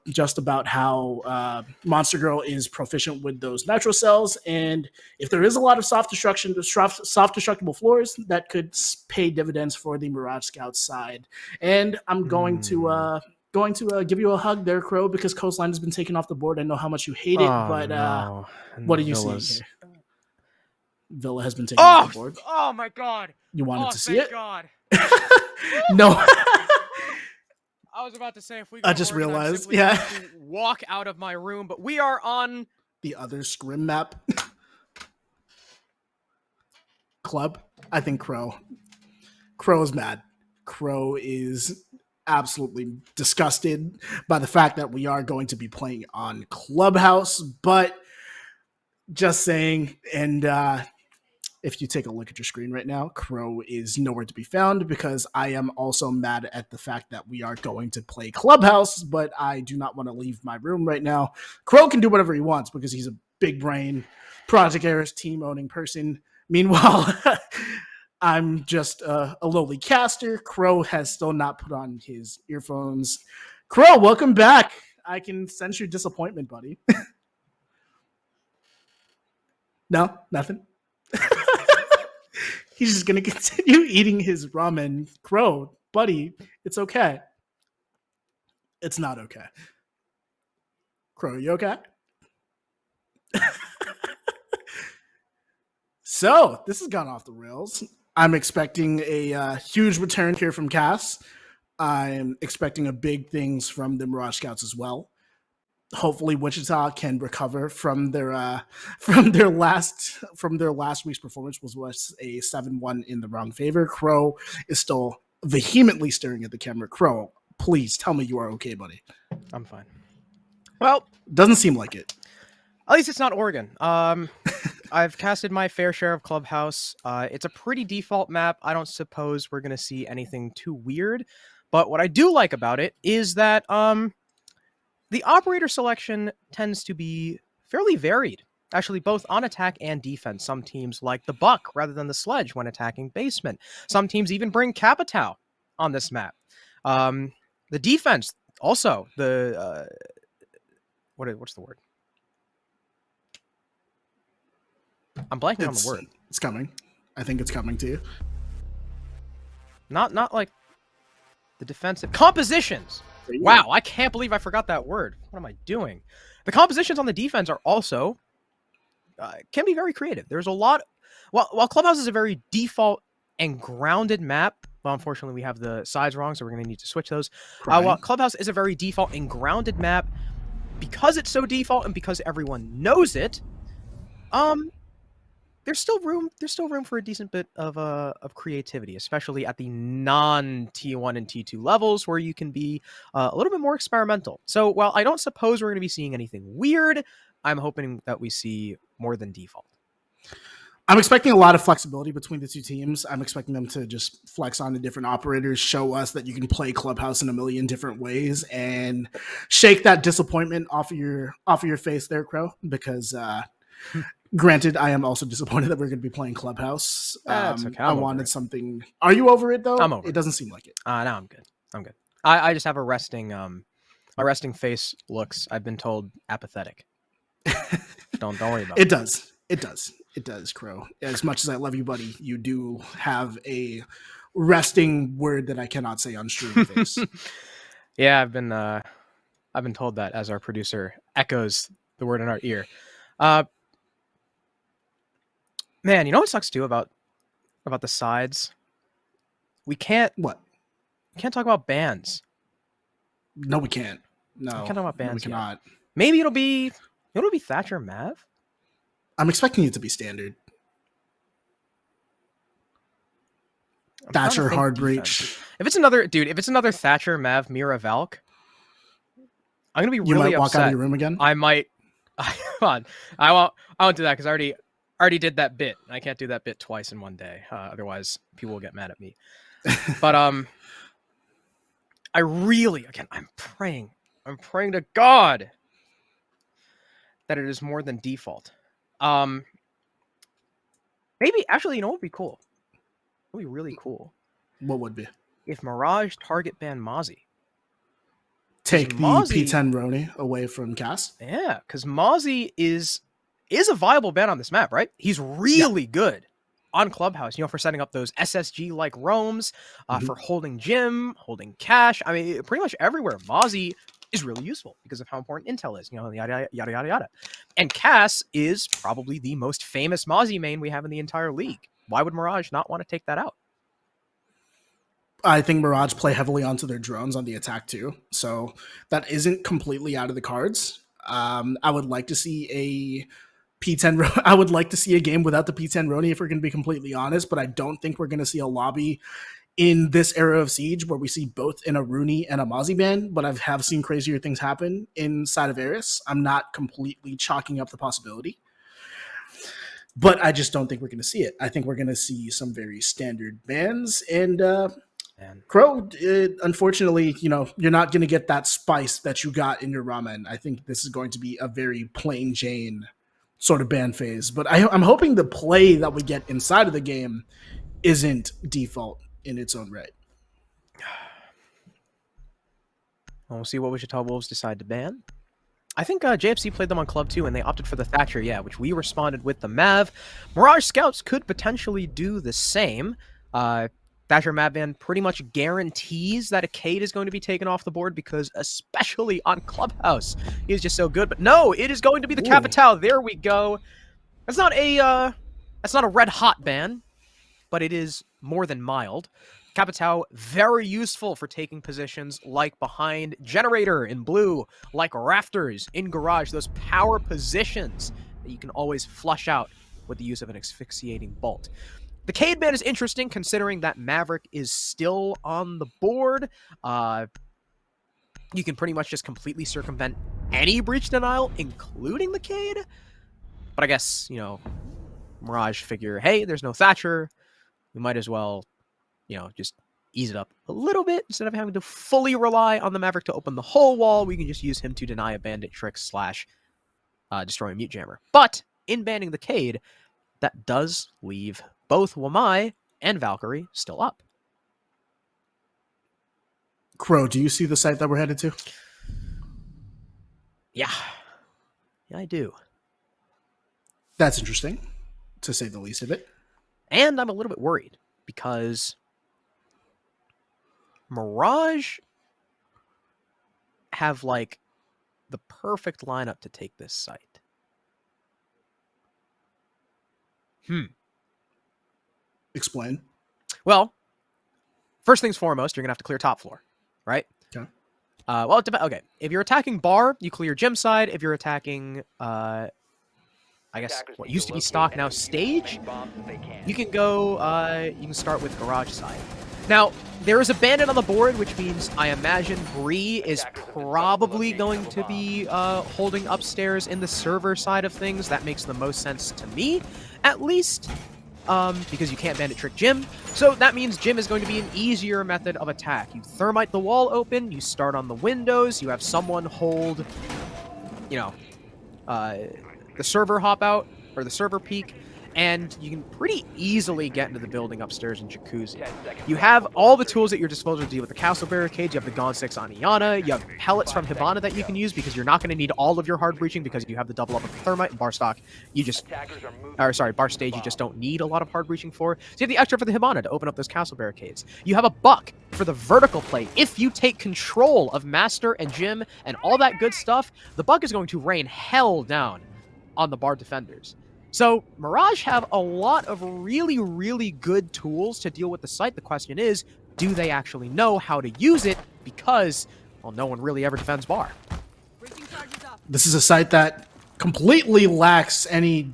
just about how Monster Girl is proficient with those nitro cells, and if there is a lot of soft destructible floors, that could pay dividends for the Mirage Scouts side. And I'm going to give you a hug there, Crow, because Coastline has been taken off the board. I know how much you hate it, but no. what are you seeing here? Villa has been taken off the board. Oh my god! You wanted to see it? God. No. I was about to say if we I just realized, yeah. Walk out of my room, but we are on the other scrim map. Club. I think Crow is mad. Crow is absolutely disgusted by the fact that we are going to be playing on Clubhouse, but just saying, and if you take a look at your screen right now, Crow is nowhere to be found because I am also mad at the fact that we are going to play Clubhouse, but I do not want to leave my room right now. Crow can do whatever he wants because he's a big brain, Project Eris team owning person. Meanwhile, I'm just a lowly caster. Crow has still not put on his earphones. Crow, welcome back. I can sense your disappointment, buddy. No, nothing. He's just going to continue eating his ramen. Crow, buddy, it's okay. It's not okay. Crow, you okay? So, this has gone off the rails. I'm expecting a huge return here from Cass. I'm expecting a big things from the Mirage Scouts as well. Hopefully Wichita can recover from their last week's performance, was a 7-1 in the wrong favor. Crow is still vehemently staring at the camera. Crow, please tell me you are okay, buddy. I'm fine. Well, doesn't seem like it. At least it's not Oregon. I've casted my fair share of Clubhouse. It's a pretty default map. I don't suppose we're gonna see anything too weird. But what I do like about it is that the operator selection tends to be fairly varied, actually, both on attack and defense. Some teams like the Buck rather than the Sledge when attacking basement. Some teams even bring Capitao on this map. The defense, also, the... what's the word? I'm blanking on the word. It's coming. I think it's coming to you. Not like the defensive... Compositions! Wow, I can't believe I forgot that word. What am I doing? The compositions on the defense are also can be very creative. There's a lot. While Clubhouse is a very default and grounded map, well, unfortunately we have the sides wrong, so we're going to need to switch those. While Clubhouse is a very default and grounded map, because it's so default and because everyone knows it, there's still room for a decent bit of creativity, especially at the non-T1 and T2 levels where you can be a little bit more experimental. So while I don't suppose we're going to be seeing anything weird, I'm hoping that we see more than default. I'm expecting a lot of flexibility between the two teams. I'm expecting them to just flex on the different operators, show us that you can play Clubhouse in a million different ways, and shake that disappointment off of your face there, Crow, because granted, I am also disappointed that we're going to be playing Clubhouse. Okay. I wanted something. Are you over it though? I'm over. It doesn't seem like it. No, I'm good. I just have a resting face looks. I've been told apathetic. don't worry about it. It does, Crow. As much as I love you, buddy, you do have a resting word that I cannot say on stream face. Yeah, I've been told that as our producer echoes the word in our ear. Man, you know what sucks too about the sides? We can't talk about bands. No, we can't. No, we can't talk about bands. No, we cannot. Maybe it'll be Thatcher Mav. I'm expecting it to be standard. Thatcher hard breach. If it's another Thatcher Mav Mira Valk, I'm gonna be really upset. You might walk out of your room again. I might. Come on, I won't do that because I already did that bit. I can't do that bit twice in one day. Otherwise, people will get mad at me. But I really, again, I'm praying to God that it is more than default. Maybe actually, you know what would be cool? It would be really cool. What would be? If Mirage target banned Mozzie. take the Mozzie, P10 Roni away from Cass. Yeah, because Mozzie is a viable ban on this map, right? He's really good on Clubhouse, for setting up those SSG-like roams, for holding Jim, holding cash. I mean, pretty much everywhere. Mozzie is really useful because of how important intel is, yada, yada, yada, yada, yada. And Cass is probably the most famous Mozzie main we have in the entire league. Why would Mirage not want to take that out? I think Mirage play heavily onto their drones on the attack too, so that isn't completely out of the cards. I would like to see a P10. I would like to see a game without the P10 Roni, if we're going to be completely honest. But I don't think we're going to see a lobby in this era of Siege where we see both in a Rooney and a Mozzie ban. But I have seen crazier things happen inside of Eris. I'm not completely chalking up the possibility, but I just don't think we're going to see it. I think we're going to see some very standard bans and. Crow, unfortunately, you're not going to get that spice that you got in your ramen. I think this is going to be a very plain Jane sort of ban phase. But I'm hoping the play that we get inside of the game isn't default in its own right. We'll see what Wichita Wolves decide to ban. I think JFC played them on Club 2, and they opted for the Thatcher, which we responded with the Mav. Mirage Scouts could potentially do the same. Thatcher Mav ban pretty much guarantees that a Cade is going to be taken off the board because, especially on Clubhouse, he is just so good. But no, it is going to be the Capitao. There we go. That's not a red hot ban, but it is more than mild. Capitao, very useful for taking positions like behind Generator in blue, like Rafters in Garage, those power positions that you can always flush out with the use of an asphyxiating bolt. The Cade ban is interesting considering that Maverick is still on the board. You can pretty much just completely circumvent any breach denial, including the Cade. But I guess, Mirage figure, hey, there's no Thatcher. We might as well, just ease it up a little bit. Instead of having to fully rely on the Maverick to open the whole wall, we can just use him to deny a bandit trick / destroy a mute jammer. But in banning the Cade, that does leave both Wamai and Valkyrie still up. Crow, do you see the site that we're headed to? Yeah, I do. That's interesting, to say the least of it. And I'm a little bit worried because Mirage have, the perfect lineup to take this site. Explain. Well, first things foremost, you're going to have to clear top floor, right? Okay. Okay. If you're attacking bar, you clear gym side. If you're attacking, I guess, what used to be stock, now stage, you can go, you can start with garage side. Now, there is a bandit on the board, which means I imagine Bree is probably going to be holding upstairs in the server side of things. That makes the most sense to me, at least. Because you can't bandit trick Jim. So that means Jim is going to be an easier method of attack. You thermite the wall open, you start on the windows, you have someone hold, the server hop out, or the server peek, and you can pretty easily get into the building upstairs in Jacuzzi. You have all the tools at your disposal to deal with the castle barricades. You have the Gone 6 on Iana. You have pellets from Hibana that you can use because you're not going to need all of your hard breaching because you have the double up of the thermite and bar stock. Bar stage, you just don't need a lot of hard breaching for. So you have the extra for the Hibana to open up those castle barricades. You have a buck for the vertical play. If you take control of Master and Jim and all that good stuff, the buck is going to rain hell down on the bar defenders. So Mirage have a lot of really, really good tools to deal with the site. The question is, do they actually know how to use it? Because, well, no one really ever defends bar. This is a site that completely lacks any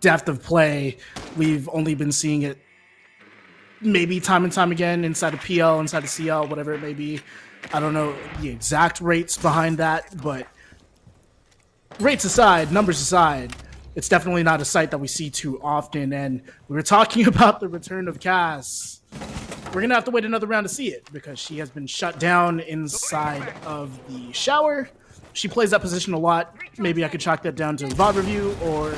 depth of play. We've only been seeing it maybe time and time again inside of PL, inside of CL, whatever it may be. I don't know the exact rates behind that, but rates aside, numbers aside, it's definitely not a site that we see too often. And we were talking about the return of Cass. We're going to have to wait another round to see it because she has been shut down inside of the shower. She plays that position a lot. Maybe I could chalk that down to VOD review or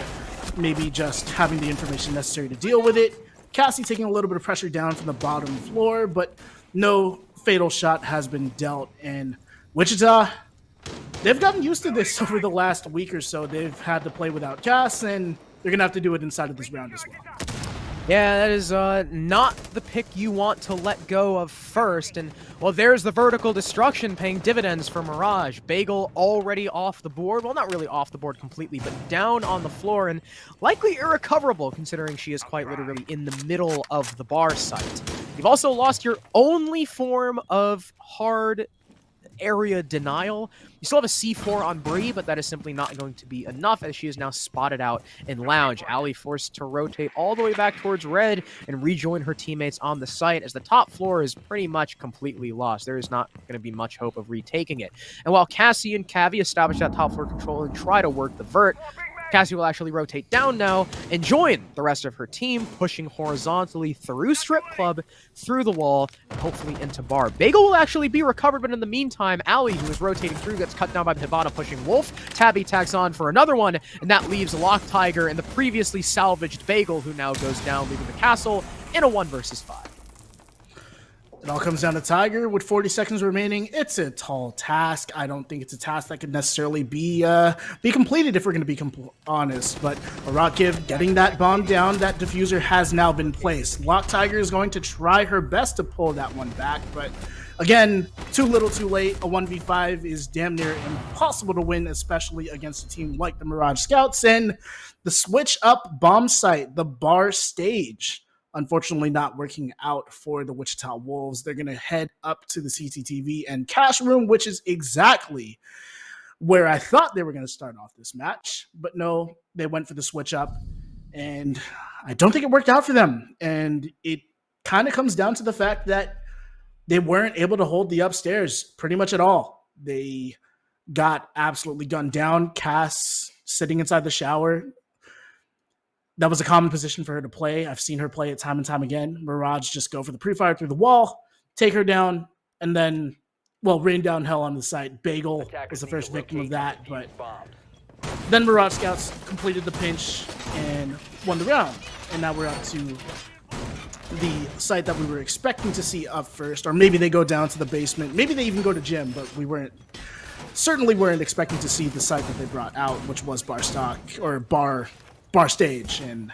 maybe just having the information necessary to deal with it. Cassie taking a little bit of pressure down from the bottom floor, but no fatal shot has been dealt. And Wichita, they've gotten used to this over the last week or so. They've had to play without Cass, and they're going to have to do it inside of this round as well. Yeah, that is not the pick you want to let go of first. And, well, there's the vertical destruction paying dividends for Mirage. Bagel already off the board. Well, not really off the board completely, but down on the floor and likely irrecoverable considering she is quite literally in the middle of the bar site. You've also lost your only form of hard area denial. You still have a C4 on Bree, but that is simply not going to be enough as she is now spotted out in Lounge. Allie forced to rotate all the way back towards Red and rejoin her teammates on the site as the top floor is pretty much completely lost. There is not going to be much hope of retaking it. And while Cassie and Cavi establish that top floor control and try to work the vert, Cassie will actually rotate down now and join the rest of her team, pushing horizontally through Strip Club, through the wall, and hopefully into Bar. Bagel will actually be recovered, but in the meantime, Allie, who is rotating through, gets cut down by Hibana pushing Wolf. Tabby tags on for another one, and that leaves Lock Tiger and the previously salvaged Bagel, who now goes down, leaving the castle in a 1 versus 5. It all comes down to Tiger with 40 seconds remaining. It's a tall task. I don't think it's a task that could necessarily be completed if we're going to be honest. But Arakiv getting that bomb down, that diffuser has now been placed. Lock Tiger is going to try her best to pull that one back, but again, too little too late. A 1v5 is damn near impossible to win, especially against a team like the Mirage Scouts. And the switch up bomb site, the bar stage, unfortunately not working out for the Wichita Wolves. They're going to head up to the CCTV and cash room, which is exactly where I thought they were going to start off this match. But no, they went for the switch up, and I don't think it worked out for them. And it kind of comes down to the fact that they weren't able to hold the upstairs pretty much at all. They got absolutely gunned down. Cass sitting inside the shower. That was a common position for her to play. I've seen her play it time and time again. Mirage just go for the pre-fire through the wall, take her down, and then, well, rain down hell on the site. Bagel was the first victim of that, but then Mirage Scouts completed the pinch and won the round. And now we're up to the site that we were expecting to see up first, or maybe they go down to the basement. Maybe they even go to gym, but we certainly weren't expecting to see the site that they brought out, which was bar stock or bar stage. And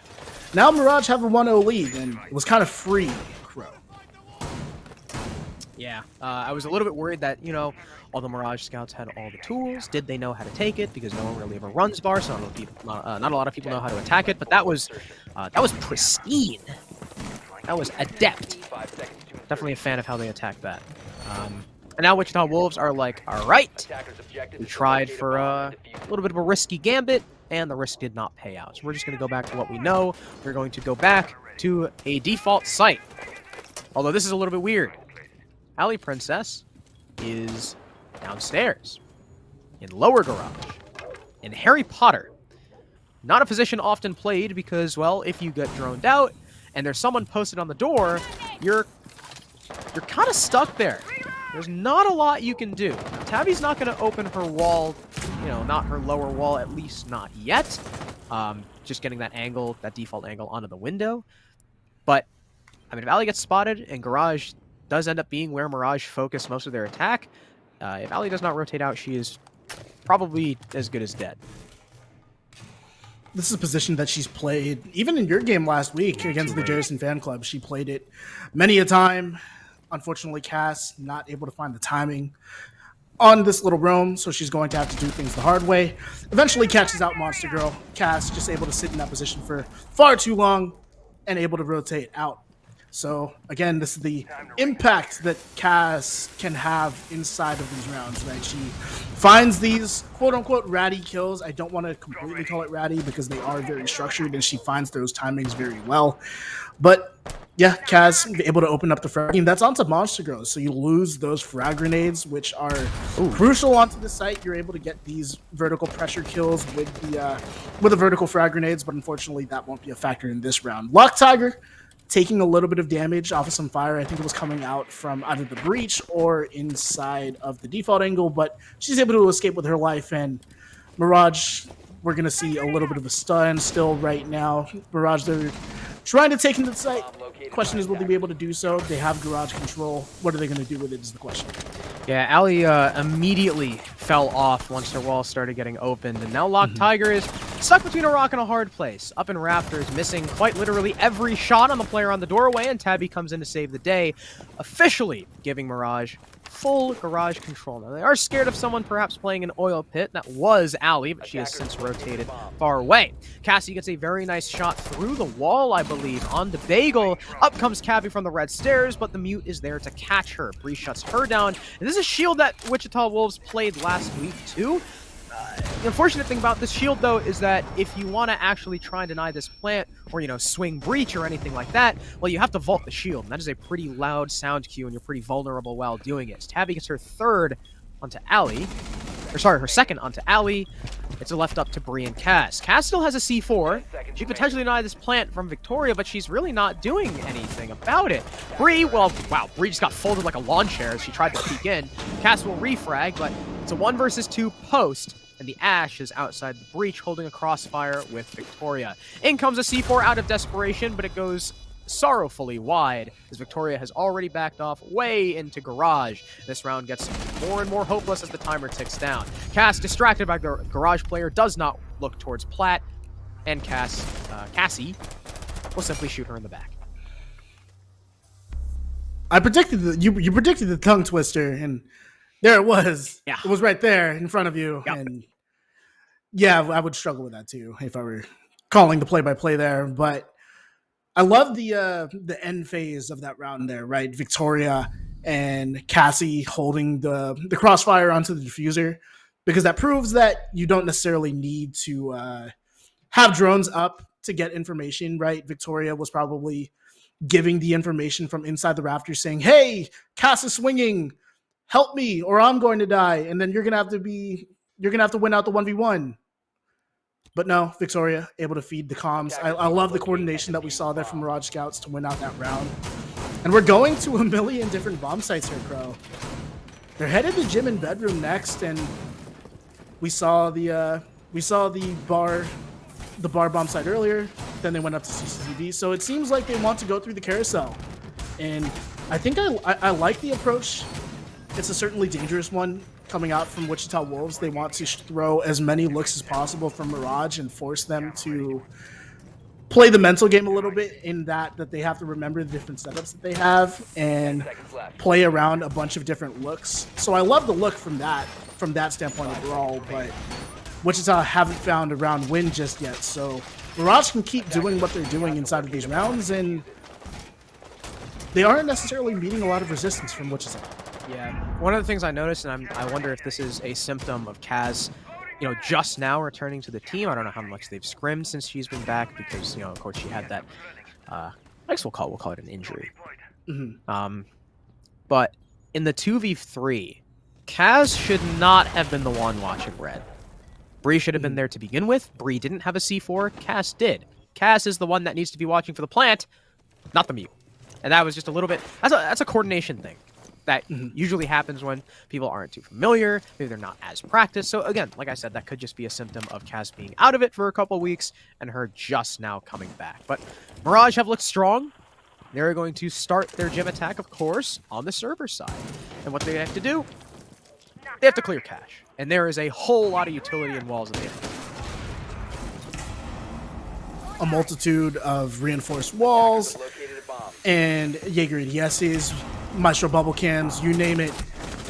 now Mirage have a 1-0 lead, and it was kind of free, Crow. Yeah, I was a little bit worried that, all the Mirage Scouts had all the tools. Did they know how to take it? Because no one really ever runs bar, so not a lot of people know how to attack it. But that was pristine. That was adept. Definitely a fan of how they attacked that. And now Wichita Wolves are like, all right, we tried for a little bit of a risky gambit, and the risk did not pay out. So we're just going to go back to what we know. We're going to go back to a default site. Although this is a little bit weird. Alley Princess is downstairs in lower garage in Harry Potter. Not a position often played because, well, if you get droned out and there's someone posted on the door, you're kind of stuck there. There's not a lot you can do. Tabby's not going to open her wall, not her lower wall, at least not yet. Just getting that angle, that default angle onto the window. But, I mean, if Allie gets spotted and Garage does end up being where Mirage focused most of their attack, if Allie does not rotate out, she is probably as good as dead. This is a position that she's played, even in your game last week against the Jerison Fan Club. She played it many a time. Unfortunately, Cass not able to find the timing on this little roam, so she's going to have to do things the hard way. Eventually catches out Monster Girl. Cass just able to sit in that position for far too long and able to rotate out. So, again, this is the impact that Cass can have inside of these rounds, right? She finds these quote-unquote ratty kills. I don't want to completely call it ratty because they are very structured, and she finds those timings very well. But, yeah, Cass able to open up the frag. And that's onto Monster Girls, so you lose those frag grenades, which are crucial onto the site. You're able to get these vertical pressure kills with the vertical frag grenades, but unfortunately that won't be a factor in this round. Lock Tiger taking a little bit of damage off of some fire. I think it was coming out from either the breach or inside of the default angle, but she's able to escape with her life. And Mirage, we're going to see a little bit of a stun still right now. Mirage, they're trying to take into the site. Question is, will they be able to do so? They have garage control. What are they going to do with it is the question. Yeah, Ali immediately fell off once her wall started getting opened, and now Locked Tiger is stuck between a rock and a hard place. Up in Rafters, missing quite literally every shot on the player on the doorway, and Tabby comes in to save the day, officially giving Mirage full garage control. Now, they are scared of someone perhaps playing an oil pit. That was Ali, but she has since rotated far away. Cassie gets a very nice shot through the wall, I believe, on the bagel. Up comes Cabby from the red stairs, but the mute is there to catch her. Bree shuts her down, and this is a shield that Wichita Wolves played last week, too. The unfortunate thing about this shield, though, is that if you want to actually try and deny this plant, or, you know, swing breach or anything like that, well, you have to vault the shield, and that is a pretty loud sound cue, and you're pretty vulnerable while doing it. Tabby gets her third onto Ali, or sorry, her second onto Ali. It's left up to Bree and Cass. Cass still has a C4. She could potentially deny this plant from Victoria, but she's really not doing anything about it. Bree, well, wow, Bree just got folded like a lawn chair as she tried to peek in. Cass will refrag, but it's a 1 versus 2 post, and the Ash is outside the breach holding a crossfire with Victoria. In comes a C4 out of desperation, but it goes sorrowfully wide, as Victoria has already backed off way into Garage. This round gets more and more hopeless as the timer ticks down. Cass, distracted by the Garage player, does not look towards Platt, and Cassie will simply shoot her in the back. I predicted you predicted the tongue twister, and there it was. Yeah. It was right there in front of you. Yep. And yeah, I would struggle with that too if I were calling the play-by-play there. But I love the end phase of that round there, right? Victoria and Cassie holding the crossfire onto the diffuser, because that proves that you don't necessarily need to have drones up to get information, right? Victoria was probably giving the information from inside the rafters saying, hey, Cass is swinging, help me or I'm going to die. And then you're going to have to win out the 1v1. But no, Victoria able to feed the comms. I love the coordination that we saw there from Mirage Scouts to win out that round. And we're going to a million different bomb sites here, Crow. They're headed to gym and bedroom next, and we saw the bar bomb site earlier. Then they went up to CCTV. So it seems like they want to go through the carousel, and I think I like the approach. It's a certainly dangerous one coming out from Wichita Wolves. They want to throw as many looks as possible from Mirage and force them to play the mental game a little bit, in that they have to remember the different setups that they have and play around a bunch of different looks. So I love the look from that standpoint overall, but Wichita haven't found a round win just yet. So Mirage can keep doing what they're doing inside of these rounds, and they aren't necessarily meeting a lot of resistance from Wichita. Yeah, one of the things I noticed, and I wonder if this is a symptom of Kaz, you know, just now returning to the team. I don't know how much they've scrimmed since she's been back, because, you know, of course she had that, I guess we'll call it an injury. But in the 2v3, Kaz should not have been the one watching red. Bree should have been there to begin with. Bree didn't have a C4. Kaz did. Kaz is the one that needs to be watching for the plant, not the mute. And that was just a little bit, that's a coordination thing that usually happens when people aren't too familiar. Maybe they're not as practiced. So again, like I said, that could just be a symptom of Kaz being out of it for a couple weeks and her just now coming back. But Mirage have looked strong. They're going to start their gym attack, of course, on the server side. And what they have to do, they have to clear cache. And there is a whole lot of utility and walls that they have to do. A multitude of reinforced walls and Jaeger ADSs, Maestro bubble cams, you name it.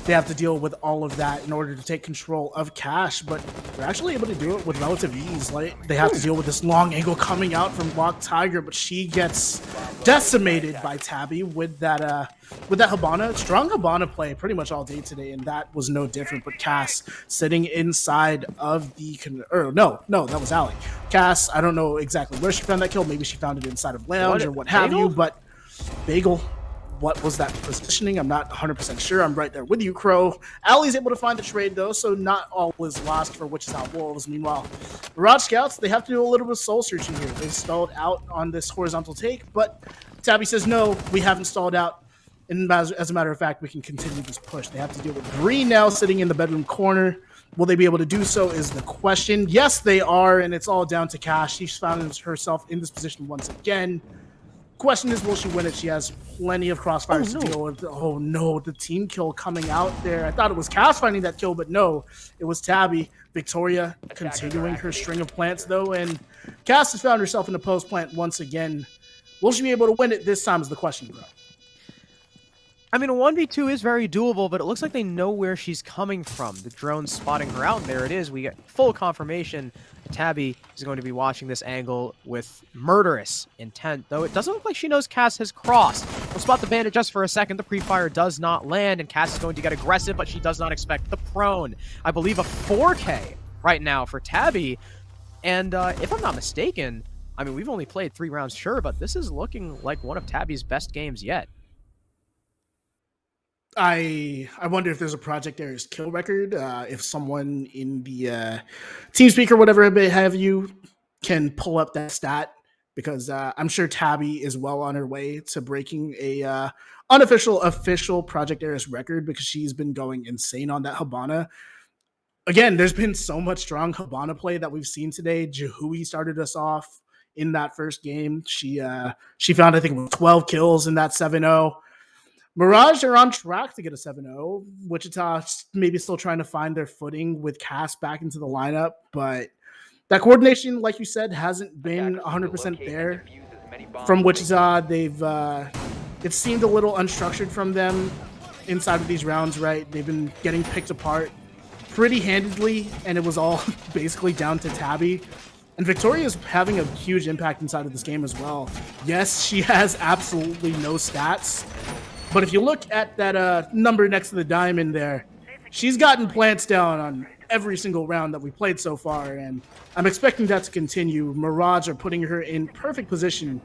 They have to deal with all of that in order to take control of cache, but they're actually able to do it with relative ease. Like, they have to deal with this long angle coming out from Locked Tiger, but she gets decimated by Tabby with that Habana. Strong Habana play pretty much all day today, and that was no different. But Cass sitting inside of the no, that was Ali. Cass, I don't know exactly where she found that kill. Maybe she found it inside of lounge or what have you, but Bagel, what was that positioning? I'm not 100% sure. I'm right there with you, Crow. Ali's able to find the trade, though, so not all is lost for Wichita Wolves. Meanwhile, Mirage Scouts, they have to do a little bit of soul searching here. They stalled out on this horizontal take, but Tabby says, no, we haven't stalled out. And as a matter of fact, we can continue this push. They have to deal with Bree now sitting in the bedroom corner. Will they be able to do so is the question. Yes, they are, and it's all down to Cash. She's found herself in this position once again. question is, will she win it? She has plenty of crossfires to deal with. Oh no, the team kill coming out there. I thought it was Cass finding that kill, but no, it was Tabby. Victoria continuing her string of plants though, and Cass has found herself in a post plant once again. Will she be able to win it this time is the question, bro. I mean, a 1v2 is very doable, but it looks like they know where she's coming from. The drone's spotting her out, and there it is. We get full confirmation. Tabby is going to be watching this angle with murderous intent, though it doesn't look like she knows Cass has crossed. We'll spot the bandit just for a second. The pre-fire does not land, and Cass is going to get aggressive, but she does not expect the prone. I believe a 4K right now for Tabby, and if I'm not mistaken, I mean, we've only played 3 rounds, sure, but this is looking like one of Tabby's best games yet. I wonder if there's a Project Eris kill record. If someone in the TeamSpeak or whatever it may have you can pull up that stat, because I'm sure Tabby is well on her way to breaking a official Project Eris record, because she's been going insane on that Hibana. Again, there's been so much strong Hibana play that we've seen today. Jahui started us off in that first game. She found, I think, 12 kills in that 7-0. Mirage are on track to get a 7-0. Wichita maybe still trying to find their footing with Cass back into the lineup, but that coordination, like you said, hasn't been 100% there from Wichita. They've it seemed a little unstructured from them inside of these rounds, right? They've been getting picked apart pretty handedly, and it was all basically down to Tabby. And Victoria is having a huge impact inside of this game as well. Yes, she has absolutely no stats, but if you look at that number next to the diamond there, she's gotten plants down on every single round that we played so far, and I'm expecting that to continue. Mirage are putting her in perfect position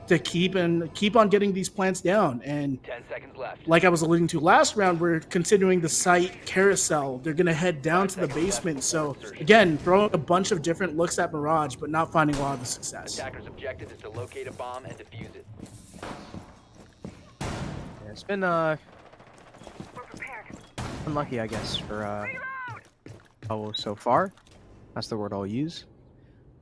to keep on getting these plants down. And 10 seconds left. Like I was alluding to last round, we're continuing the site carousel. They're going to head down to the basement. So again, throwing a bunch of different looks at Mirage, but not finding a lot of the success. Attacker's objective is to locate a bomb and defuse it. It's been unlucky, I guess, for so far. That's the word I'll use.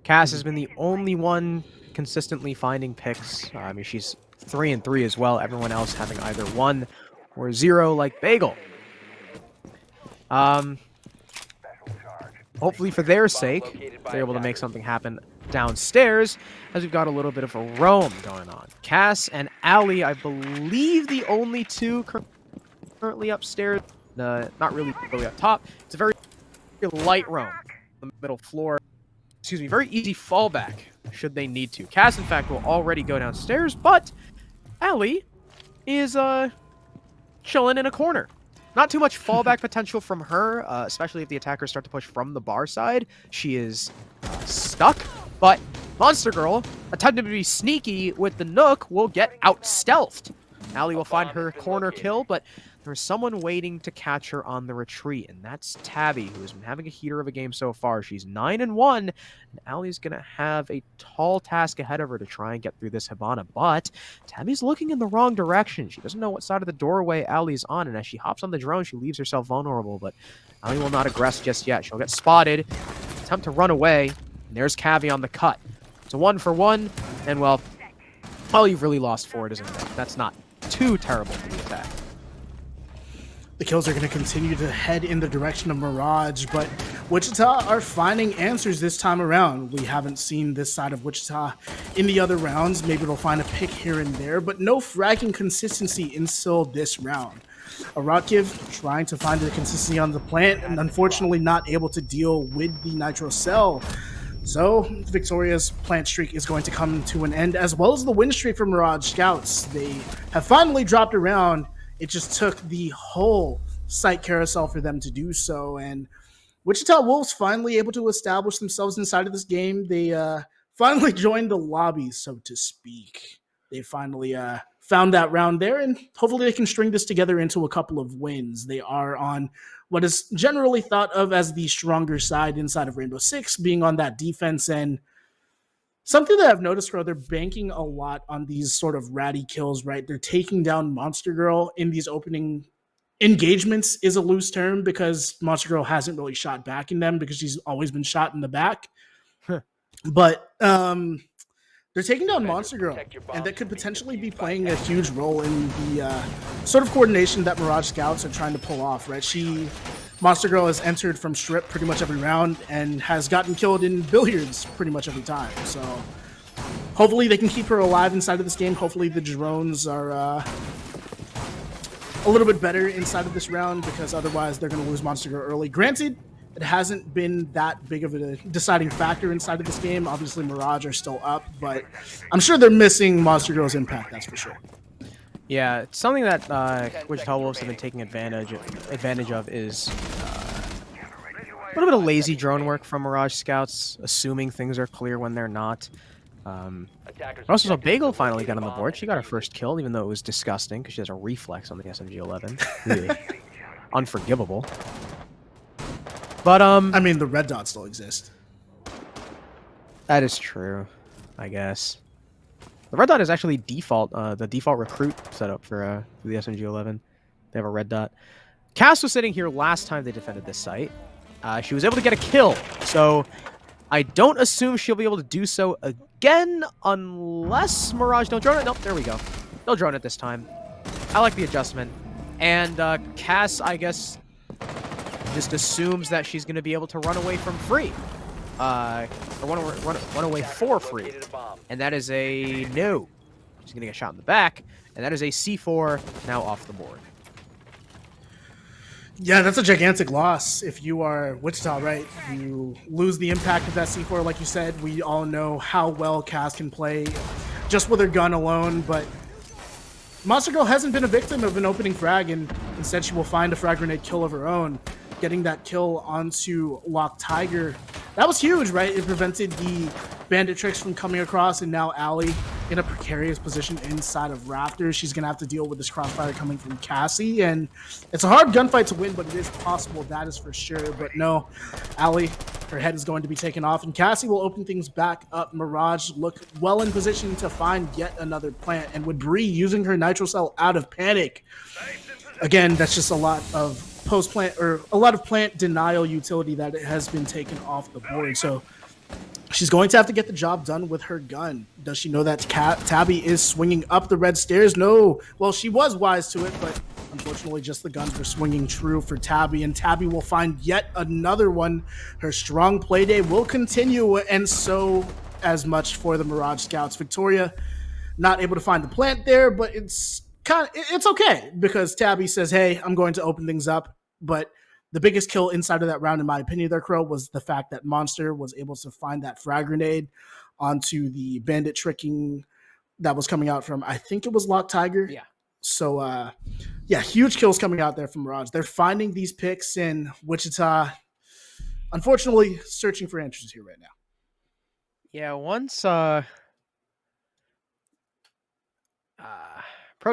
Cass has been the only one consistently finding picks. I mean, she's 3-3 as well. Everyone else having either 1 or 0, like Bagel. Hopefully, for their sake, they're able to make something happen downstairs, as we've got a little bit of a roam going on. Cass and Ali, I believe, the only 2 currently upstairs. Not really up top. It's a very light roam on the middle floor. Excuse me, very easy fallback should they need to. Cass, in fact, will already go downstairs, but Ali is chilling in a corner. Not too much fallback potential from her, especially if the attackers start to push from the bar side. She is stuck, but Monster Girl, attempting to be sneaky with the Nook, will get out-stealthed. Ali will find her corner kill, but there's someone waiting to catch her on the retreat, and that's Tabby, who has been having a heater of a game so far. She's 9-1, and Ali's going to have a tall task ahead of her to try and get through this Hibana, but Tabby's looking in the wrong direction. She doesn't know what side of the doorway Ali's on, and as she hops on the drone, she leaves herself vulnerable, but Ali will not aggress just yet. She'll get spotted, attempt to run away, and there's Cavi on the cut. It's a 1-for-1, and well, all you've really lost for it isn't it? That's not too terrible for the attack. The kills are going to continue to head in the direction of Mirage, but Wichita are finding answers this time around. We haven't seen this side of Wichita in the other rounds. Maybe they'll find a pick here and there, but no fragging consistency until this round. Aratkiv trying to find the consistency on the plant, and unfortunately not able to deal with the Nitro Cell. So Victoria's plant streak is going to come to an end, as well as the win streak for Mirage Scouts. They have finally dropped around. It just took the whole site carousel for them to do so, and Wichita Wolves finally able to establish themselves inside of this game. They finally joined the lobby, so to speak. They finally found that round there, and hopefully they can string this together into a couple of wins. They are on what is generally thought of as the stronger side inside of Rainbow Six, being on that defense end. Something that I've noticed, bro, they're banking a lot on these sort of ratty kills, right? They're taking down Monster Girl in these opening engagements is a loose term, because Monster Girl hasn't really shot back in them because she's always been shot in the back. But They're taking down Monster Girl, and that could potentially be playing a huge role in the sort of coordination that Mirage Scouts are trying to pull off, right? Monster Girl has entered from strip pretty much every round and has gotten killed in billiards pretty much every time. So hopefully they can keep her alive inside of this game. Hopefully the drones are a little bit better inside of this round, because otherwise they're going to lose Monster Girl early. Granted, it hasn't been that big of a deciding factor inside of this game. Obviously, Mirage are still up, but I'm sure they're missing Monster Girl's impact, that's for sure. Yeah, it's something that Wichita Wolves have been taking advantage of is a little bit of lazy drone work from Mirage Scouts, assuming things are clear when they're not. Also saw Bagel finally got on the board. She got her first kill, even though it was disgusting, because she has a reflex on the SMG-11. Really unforgivable. But, I mean, the red dots still exist. That is true, I guess. The red dot is actually the default recruit setup for the SMG-11. They have a red dot. Cass was sitting here last time they defended this site. She was able to get a kill, so I don't assume she'll be able to do so again unless Mirage don't drone it. Nope, there we go. They'll drone it this time. I like the adjustment. And Cass, I guess, just assumes that she's going to be able to run away from free. Or run away for free. And that is a no. She's going to get shot in the back. And that is a C4 now off the board. Yeah, that's a gigantic loss. If you are Wichita, right? You lose the impact of that C4, like you said. We all know how well Cass can play just with her gun alone, but Monster Girl hasn't been a victim of an opening frag, and instead she will find a frag grenade kill of her own. Getting that kill onto Lock Tiger, that was huge, right? It prevented the Bandit Tricks from coming across, and now Allie in a precarious position inside of Raptors. She's going to have to deal with this crossfire coming from Cassie, and it's a hard gunfight to win, but it is possible, that is for sure. But no, Allie, her head is going to be taken off, and Cassie will open things back up. Mirage look well in position to find yet another plant, and with Bree using her nitro cell out of panic. Again, that's just a lot of post-plant, or a lot of plant denial utility that has been taken off the board. So she's going to have to get the job done with her gun. Does she know that Tabby is swinging up the red stairs? No. Well, she was wise to it, but unfortunately just the guns were swinging true for Tabby, and Tabby will find yet another one. Her strong Playday will continue, and so as much for the Mirage Scouts. Victoria not able to find the plant there, but it's okay, because Tabby says, hey, I'm going to open things up. But the biggest kill inside of that round, in my opinion, there, Crow, was the fact that Monster was able to find that frag grenade onto the bandit tricking that was coming out from, I think it was Lock Tiger. Yeah. So, yeah, huge kills coming out there from Mirage. They're finding these picks in Wichita. Unfortunately, searching for answers here right now. Yeah, once, pro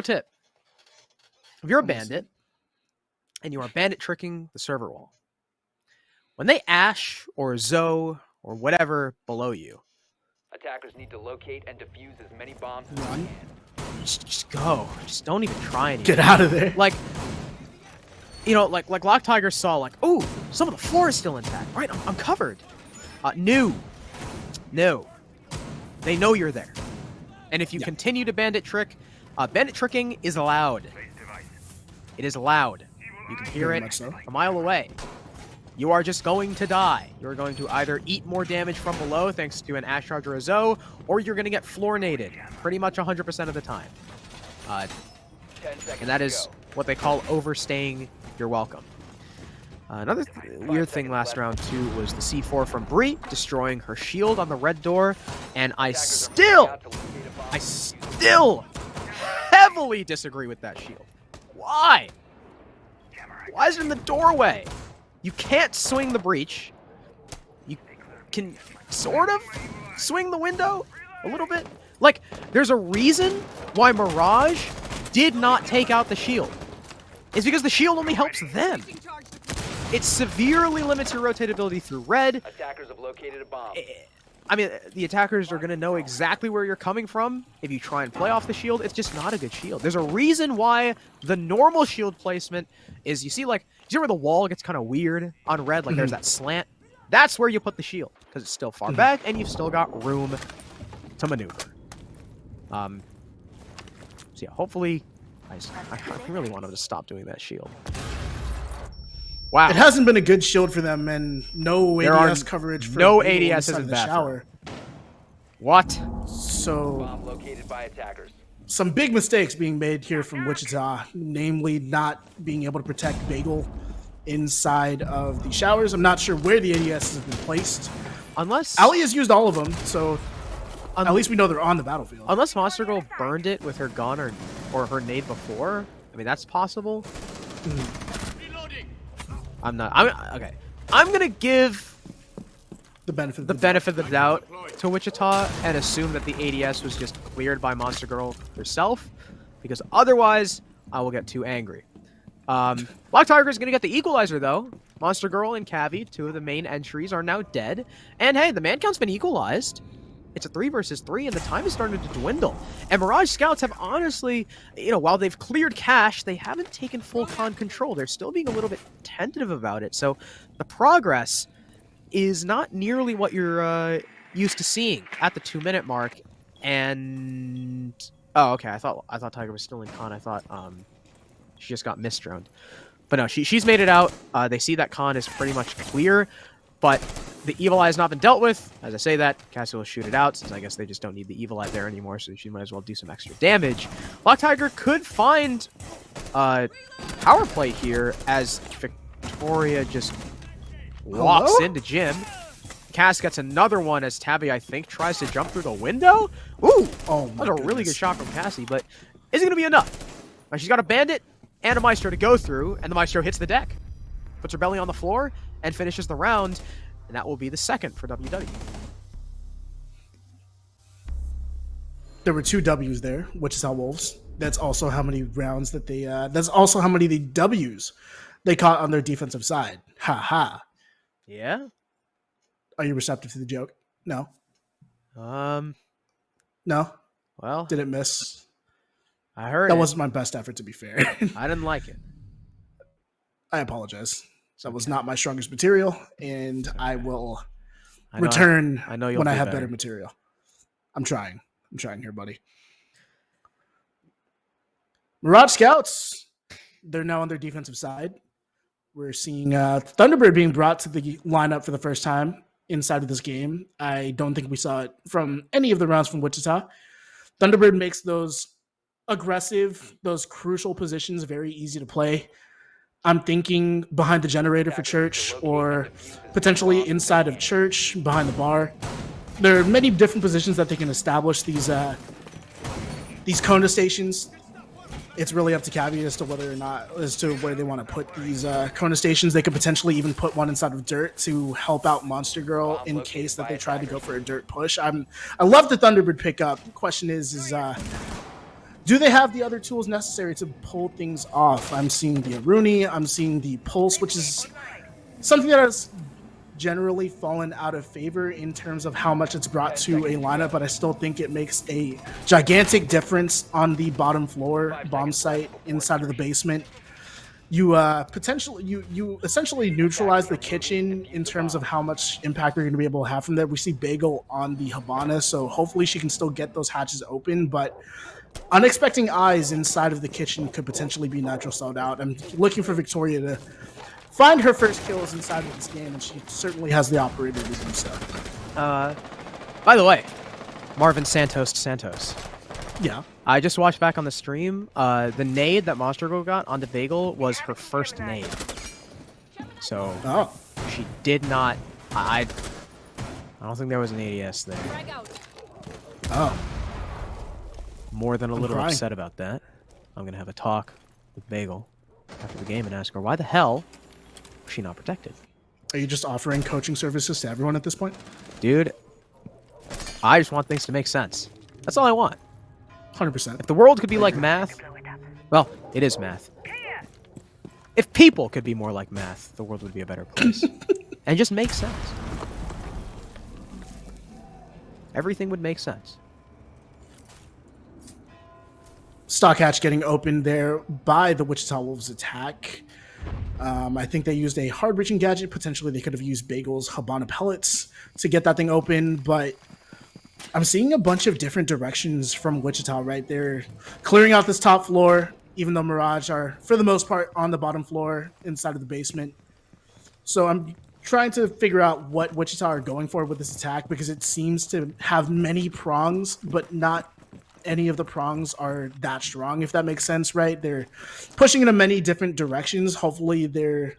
tip. If you're a bandit, and you are bandit tricking the server wall, when they Ash or Zoe or whatever below you, attackers need to locate and defuse as many bombs as Run. they can. just go. Just don't even try anything. Get out of there. Like, you know, like Lock Tiger saw, like, ooh, some of the floor is still intact. Right, I'm covered. No. They know you're there. And if you continue to bandit trick, bandit tricking is allowed. It is allowed. You can hear Very it much so. a mile away. You are just going to die. You're going to either eat more damage from below thanks to an Ash Charge or a Zoe, or you're going to get floor-naded pretty much 100% of the time. 10 seconds And that to is go. what they call overstaying your welcome. Another weird thing last round, too, was the C4 from Bree, destroying her shield on the red door, and I still heavily disagree with that shield. Why? Why is it in the doorway? You can't swing the breach. You can sort of swing the window a little bit. Like, there's a reason why Mirage did not take out the shield. It's because the shield only helps them. It severely limits your rotatability through red. Attackers have located a bomb. I mean, the attackers are going to know exactly where you're coming from if you try and play off the shield. It's just not a good shield. There's a reason why the normal shield placement is, you see where the wall gets kind of weird on red, like there's that slant? That's where you put the shield, because it's still far back, and you've still got room to maneuver. So yeah, hopefully, I really want him to stop doing that shield. Wow, It hasn't been a good shield for them, and no There ADS are coverage for no Beagle ADS inside in the bathroom. shower. What? So Bomb located by attackers. some big mistakes being made here from Wichita, namely not being able to protect Bagel inside of the showers. I'm not sure where the ADS have been placed. Unless Ali has used all of them, so at least we know they're on the battlefield. Unless Monster Girl burned it with her gun or her nade before. I mean, that's possible. I'm gonna give The benefit of the doubt to Wichita and assume that the ADS was just cleared by Monster Girl herself, because otherwise I will get too angry. Black Tiger is gonna get the equalizer though. Monster Girl and Cavi, two of the main entries, are now dead. And hey, the man count's been equalized. It's a 3 versus 3, and the time is starting to dwindle. And Mirage Scouts have honestly, while they've cleared cache, they haven't taken full con control. They're still being a little bit tentative about it. So the progress is not nearly what you're used to seeing at the 2-minute mark. And oh, okay, I thought Tiger was still in con. I thought she just got misdroned. But no, she's made it out. They see that con is pretty much clear, but the Evil Eye has not been dealt with. As I say that, Cassie will shoot it out, since I guess they just don't need the Evil Eye there anymore, so she might as well do some extra damage. Black Tiger could find power play here as Victoria just walks into Jim. Cass gets another one as Tabby, I think, tries to jump through the window. Ooh! Oh, that was a really good shot from Cassie, but is it going to be enough? Now, she's got a Bandit and a Maestro to go through, and the Maestro hits the deck. Puts her belly on the floor and finishes the round. And that will be the second for WW. There were 2 W's there, Wichita Wolves. That's also how many rounds that they. That's also how many the W's they caught on their defensive side. Ha ha. Yeah. Are you receptive to the joke? No. No. Well, Did it miss? I heard That it. wasn't my best effort, to be fair. I didn't like it. I apologize. That was not my strongest material, and I will I return you'll when I do have better. better material. I'm trying here, buddy. Mirage Scouts, they're now on their defensive side. We're seeing Thunderbird being brought to the lineup for the first time inside of this game. I don't think we saw it from any of the rounds from Wichita. Thunderbird makes those aggressive, those crucial positions very easy to play. I'm thinking behind the generator for church, or potentially inside of church, behind the bar. There are many different positions that they can establish these Kona stations. It's really up to Cavi as to where they want to put these Kona stations. They could potentially even put one inside of dirt to help out Monster Girl in case that they try to go for a dirt push. I love the Thunderbird pickup. The question is do they have the other tools necessary to pull things off? I'm seeing the Aruni, I'm seeing the Pulse, which is something that has generally fallen out of favor in terms of how much it's brought to a lineup, but I still think it makes a gigantic difference on the bottom floor bomb site inside of the basement. You essentially neutralize the kitchen in terms of how much impact they're going to be able to have from that. We see Bagel on the Habana, so hopefully she can still get those hatches open, but unexpected eyes inside of the kitchen could potentially be natural sold out. I'm looking for Victoria to find her first kills inside of this game, and she certainly has the operator to do so. By the way, Marvin Santos. Yeah. I just watched back on the stream. The nade that Monster Girl got onto Bagel was her first nade. So she did not. I don't think there was an ADS there. Oh. More than a little crying. upset about that. I'm gonna have a talk with Bagel after the game and ask her why the hell was she not protected. Are you just offering coaching services to everyone at this point? Dude, I just want things to make sense. That's all I want. 100%. If the world could be like math, well, it is math. If people could be more like math, the world would be a better place. And just make sense. Everything would make sense. Stock hatch getting opened there by the Wichita Wolves attack. I think they used a hard-reaching gadget. Potentially they could have used Bagel's Habana pellets to get that thing open, but I'm seeing a bunch of different directions from Wichita, right? They're clearing out this top floor, even though Mirage are, for the most part, on the bottom floor inside of the basement. So I'm trying to figure out what Wichita are going for with this attack because it seems to have many prongs, but not any of the prongs are that strong, if that makes sense, right? They're pushing in many different directions. Hopefully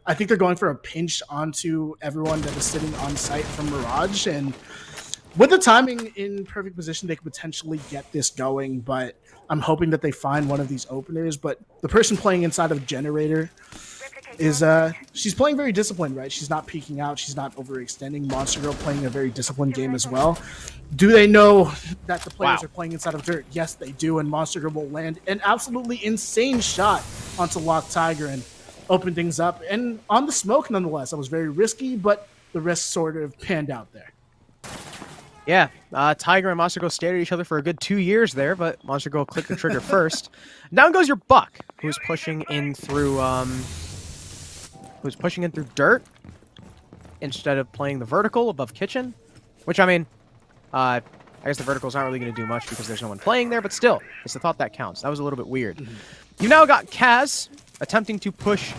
I think they're going for a pinch onto everyone that is sitting on site from Mirage, and with the timing in perfect position, they could potentially get this going, but I'm hoping that they find one of these openers. But the person playing inside of Generator is she's playing very disciplined, right? She's not peeking out, she's not overextending. Monster Girl playing a very disciplined game as well. Do they know that the players are playing inside of dirt? Yes, they do, and Monster Girl will land an absolutely insane shot onto Lock Tiger and open things up. And on the smoke, nonetheless, that was very risky, but the risk sort of panned out there. Yeah, Tiger and Monster Girl stared at each other for a good 2 years there, but Monster Girl clicked the trigger first. Down goes your Buck, who's pushing in through dirt instead of playing the vertical above kitchen, which, I mean, I guess the vertical's not really going to do much because there's no one playing there, but still, it's the thought that counts. That was a little bit weird. You now got Kaz attempting to push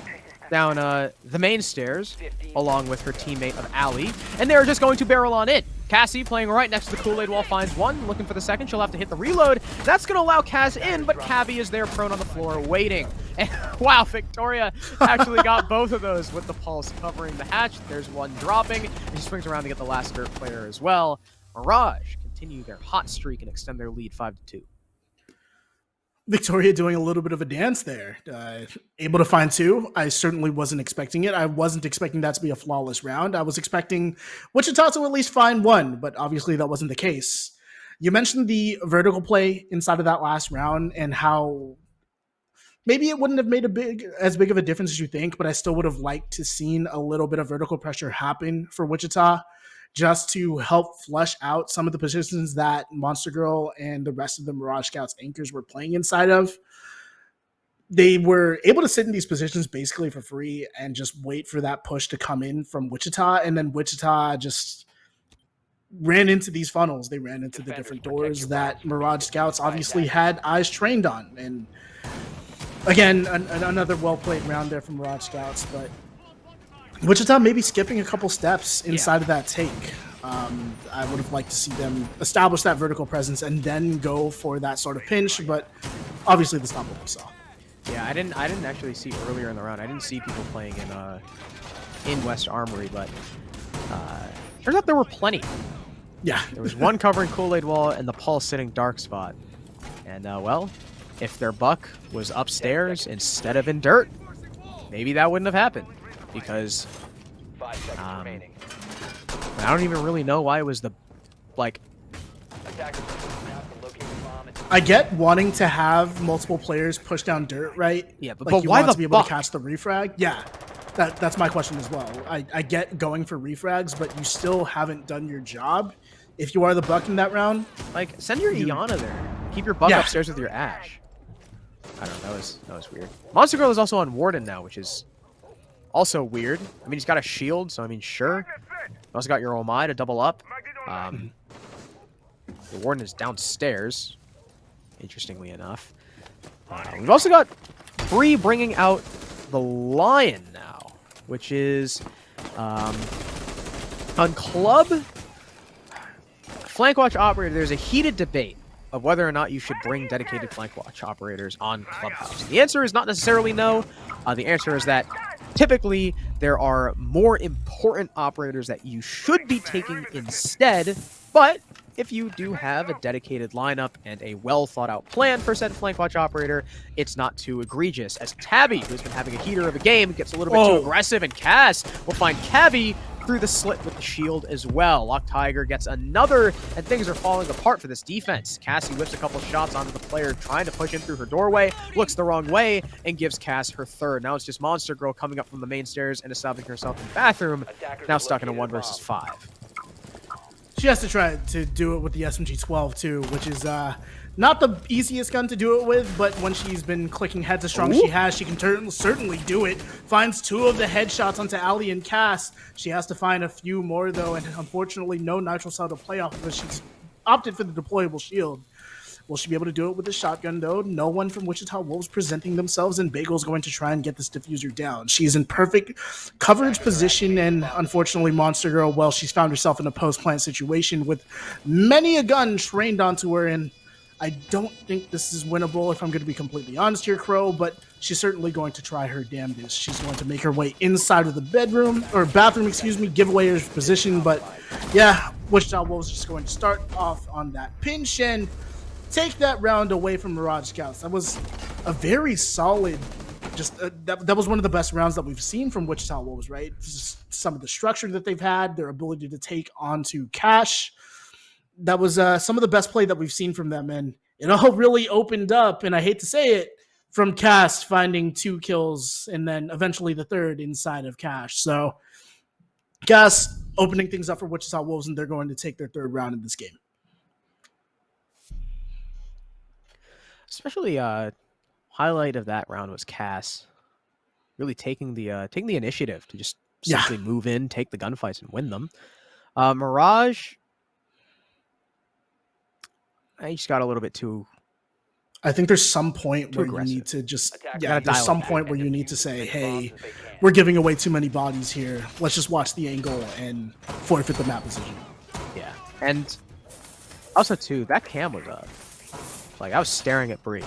down the main stairs along with her teammate of Ali, and they're just going to barrel on in. Cassie playing right next to the Kool-Aid wall finds one, looking for the second. She'll have to hit the reload. That's going to allow Kaz in, but Cavi is there prone on the floor waiting. And wow, Victoria actually got both of those with the pulse covering the hatch. There's one dropping, and she swings around to get the last dirt player as well. Mirage continue their hot streak and extend their lead 5-2. Victoria doing a little bit of a dance there. Able to find two. I certainly wasn't expecting it. I wasn't expecting that to be a flawless round. I was expecting Wichita to at least find one, but obviously that wasn't the case. You mentioned the vertical play inside of that last round and how maybe it wouldn't have made as big of a difference as you think, but I still would have liked to seen a little bit of vertical pressure happen for Wichita, just to help flush out some of the positions that Monster Girl and the rest of the Mirage Scouts anchors were playing inside of. They were able to sit in these positions basically for free and just wait for that push to come in from Wichita, and then Wichita just ran into these funnels. They ran into the different doors that Mirage Scouts obviously had eyes trained on. And again, another well-played round there from Mirage Scouts, but Wichita maybe skipping a couple steps inside of that take. I would have liked to see them establish that vertical presence and then go for that sort of pinch, but obviously that's not what we saw. Yeah, I didn't actually see earlier in the round. I didn't see people playing in West Armory, but turns out there were plenty. Yeah. There was one covering Kool-Aid wall and the Pulse sitting dark spot. And well, if their Buck was upstairs instead of in dirt, maybe that wouldn't have happened. Because I don't even really know why it was the, like... I get wanting to have multiple players push down dirt, right? Yeah, but, like but you why want the to be able Buck? to catch the refrag? Yeah, that's my question as well. I get going for refrags, but you still haven't done your job. If you are the Buck in that round... Like, send your Iana there. Keep your Buck upstairs with your Ash. I don't know, that was weird. Monster Girl is also on Warden now, which is... also weird. I mean, he's got a shield, so I mean, sure. You also got your Omai to double up. The Warden is downstairs, interestingly enough. We've also got Bree bringing out the Lion now, which is on Club Flank Watch Operator. There's a heated debate of whether or not you should bring dedicated Flank Watch Operators on Clubhouse. The answer is not necessarily no. The answer is that typically, there are more important operators that you should be taking instead, but if you do have a dedicated lineup and a well-thought-out plan for said Flank Watch operator, it's not too egregious, as Tabby, who's been having a heater of a game, gets a little bit too aggressive, and Cass will find Cavi through the slit with the shield as well. Lock Tiger gets another, and things are falling apart for this defense. Cassie whips a couple shots onto the player, trying to push in through her doorway, looks the wrong way, and gives Cass her third. Now it's just Monster Girl coming up from the main stairs and establishing herself in the bathroom, now stuck in a 1 versus 5. She has to try to do it with the SMG-12 too, which is not the easiest gun to do it with, but when she's been clicking heads as strong as she has, she can certainly do it. Finds 2 of the headshots onto Ali and Cass. She has to find a few more though, and unfortunately no nitro cell to play off of. She's opted for the deployable shield. Will she be able to do it with the shotgun, though? No one from Wichita Wolves presenting themselves, and Bagel's going to try and get this diffuser down. She's in perfect coverage position, and unfortunately, Monster Girl, well, she's found herself in a post-plant situation with many a gun trained onto her, and I don't think this is winnable, if I'm going to be completely honest here, Crow, but she's certainly going to try her damnedest. She's going to make her way inside of the bathroom, give away her position, but yeah, Wichita Wolves is just going to start off on that pinch and take that round away from Mirage Scouts. That was a very solid, that was one of the best rounds that we've seen from Wichita Wolves, right? Just some of the structure that they've had, their ability to take onto Cash. That was some of the best play that we've seen from them, and it all really opened up, and I hate to say it, from Cass finding 2 kills and then eventually the third inside of Cash. So Cass opening things up for Wichita Wolves, and they're going to take their third round in this game. Especially highlight of that round was Cass really taking the initiative to just simply move in, take the gunfights, and win them. Mirage, I just got a little bit too. I think there's some point where aggressive. You need to just there's some point where you need to say, hey, we're giving away too many bodies here. Let's just watch the angle and forfeit the map position. Yeah, and also too, that cam was up. Like, I was staring at Bree.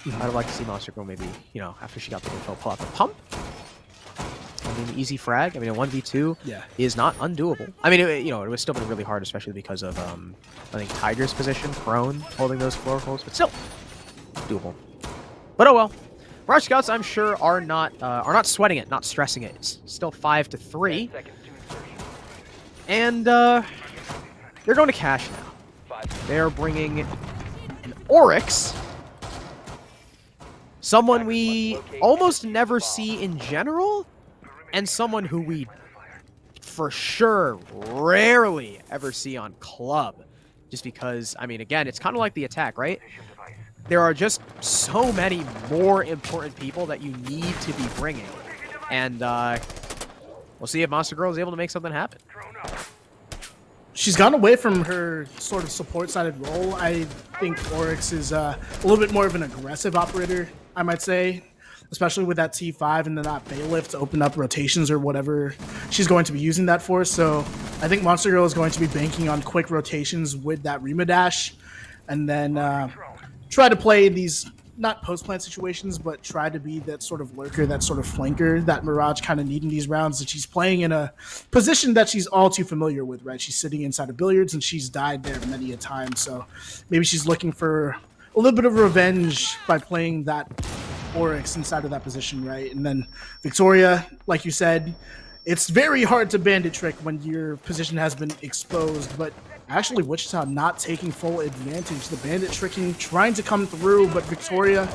I'd like to see Monster Girl maybe, after she got the info, pull out the pump. I mean, easy frag. I mean, a 1v2 is not undoable. I mean, it would still been really hard, especially because of, I think, Tiger's position, prone, holding those floor holes, but still, doable. But oh well. Mirage Scouts, I'm sure, are not sweating it, not stressing it. It's still 5-3. And, they're going to Cash now. They're bringing an Oryx, someone we almost never see in general, and someone who we for sure rarely ever see on club, just because, I mean, again, it's kind of like the attack, right? There are just so many more important people that you need to be bringing, and we'll see if Monster Girl is able to make something happen. She's gone away from her sort of support-sided role. I think Oryx is a little bit more of an aggressive operator, I might say, especially with that T5 and then that bailiff to open up rotations or whatever she's going to be using that for. So I think Monster Girl is going to be banking on quick rotations with that Rima dash, and then try to play these, not post-plant situations, but try to be that sort of lurker, that sort of flanker that Mirage kind of need in these rounds, that she's playing in a position that she's all too familiar with, right? She's sitting inside of billiards, and she's died there many a time, so maybe she's looking for a little bit of revenge by playing that Oryx inside of that position, right? And then Victoria, like you said, it's very hard to bandit trick when your position has been exposed, but actually Wichita not taking full advantage. The bandit tricking, trying to come through, but Victoria,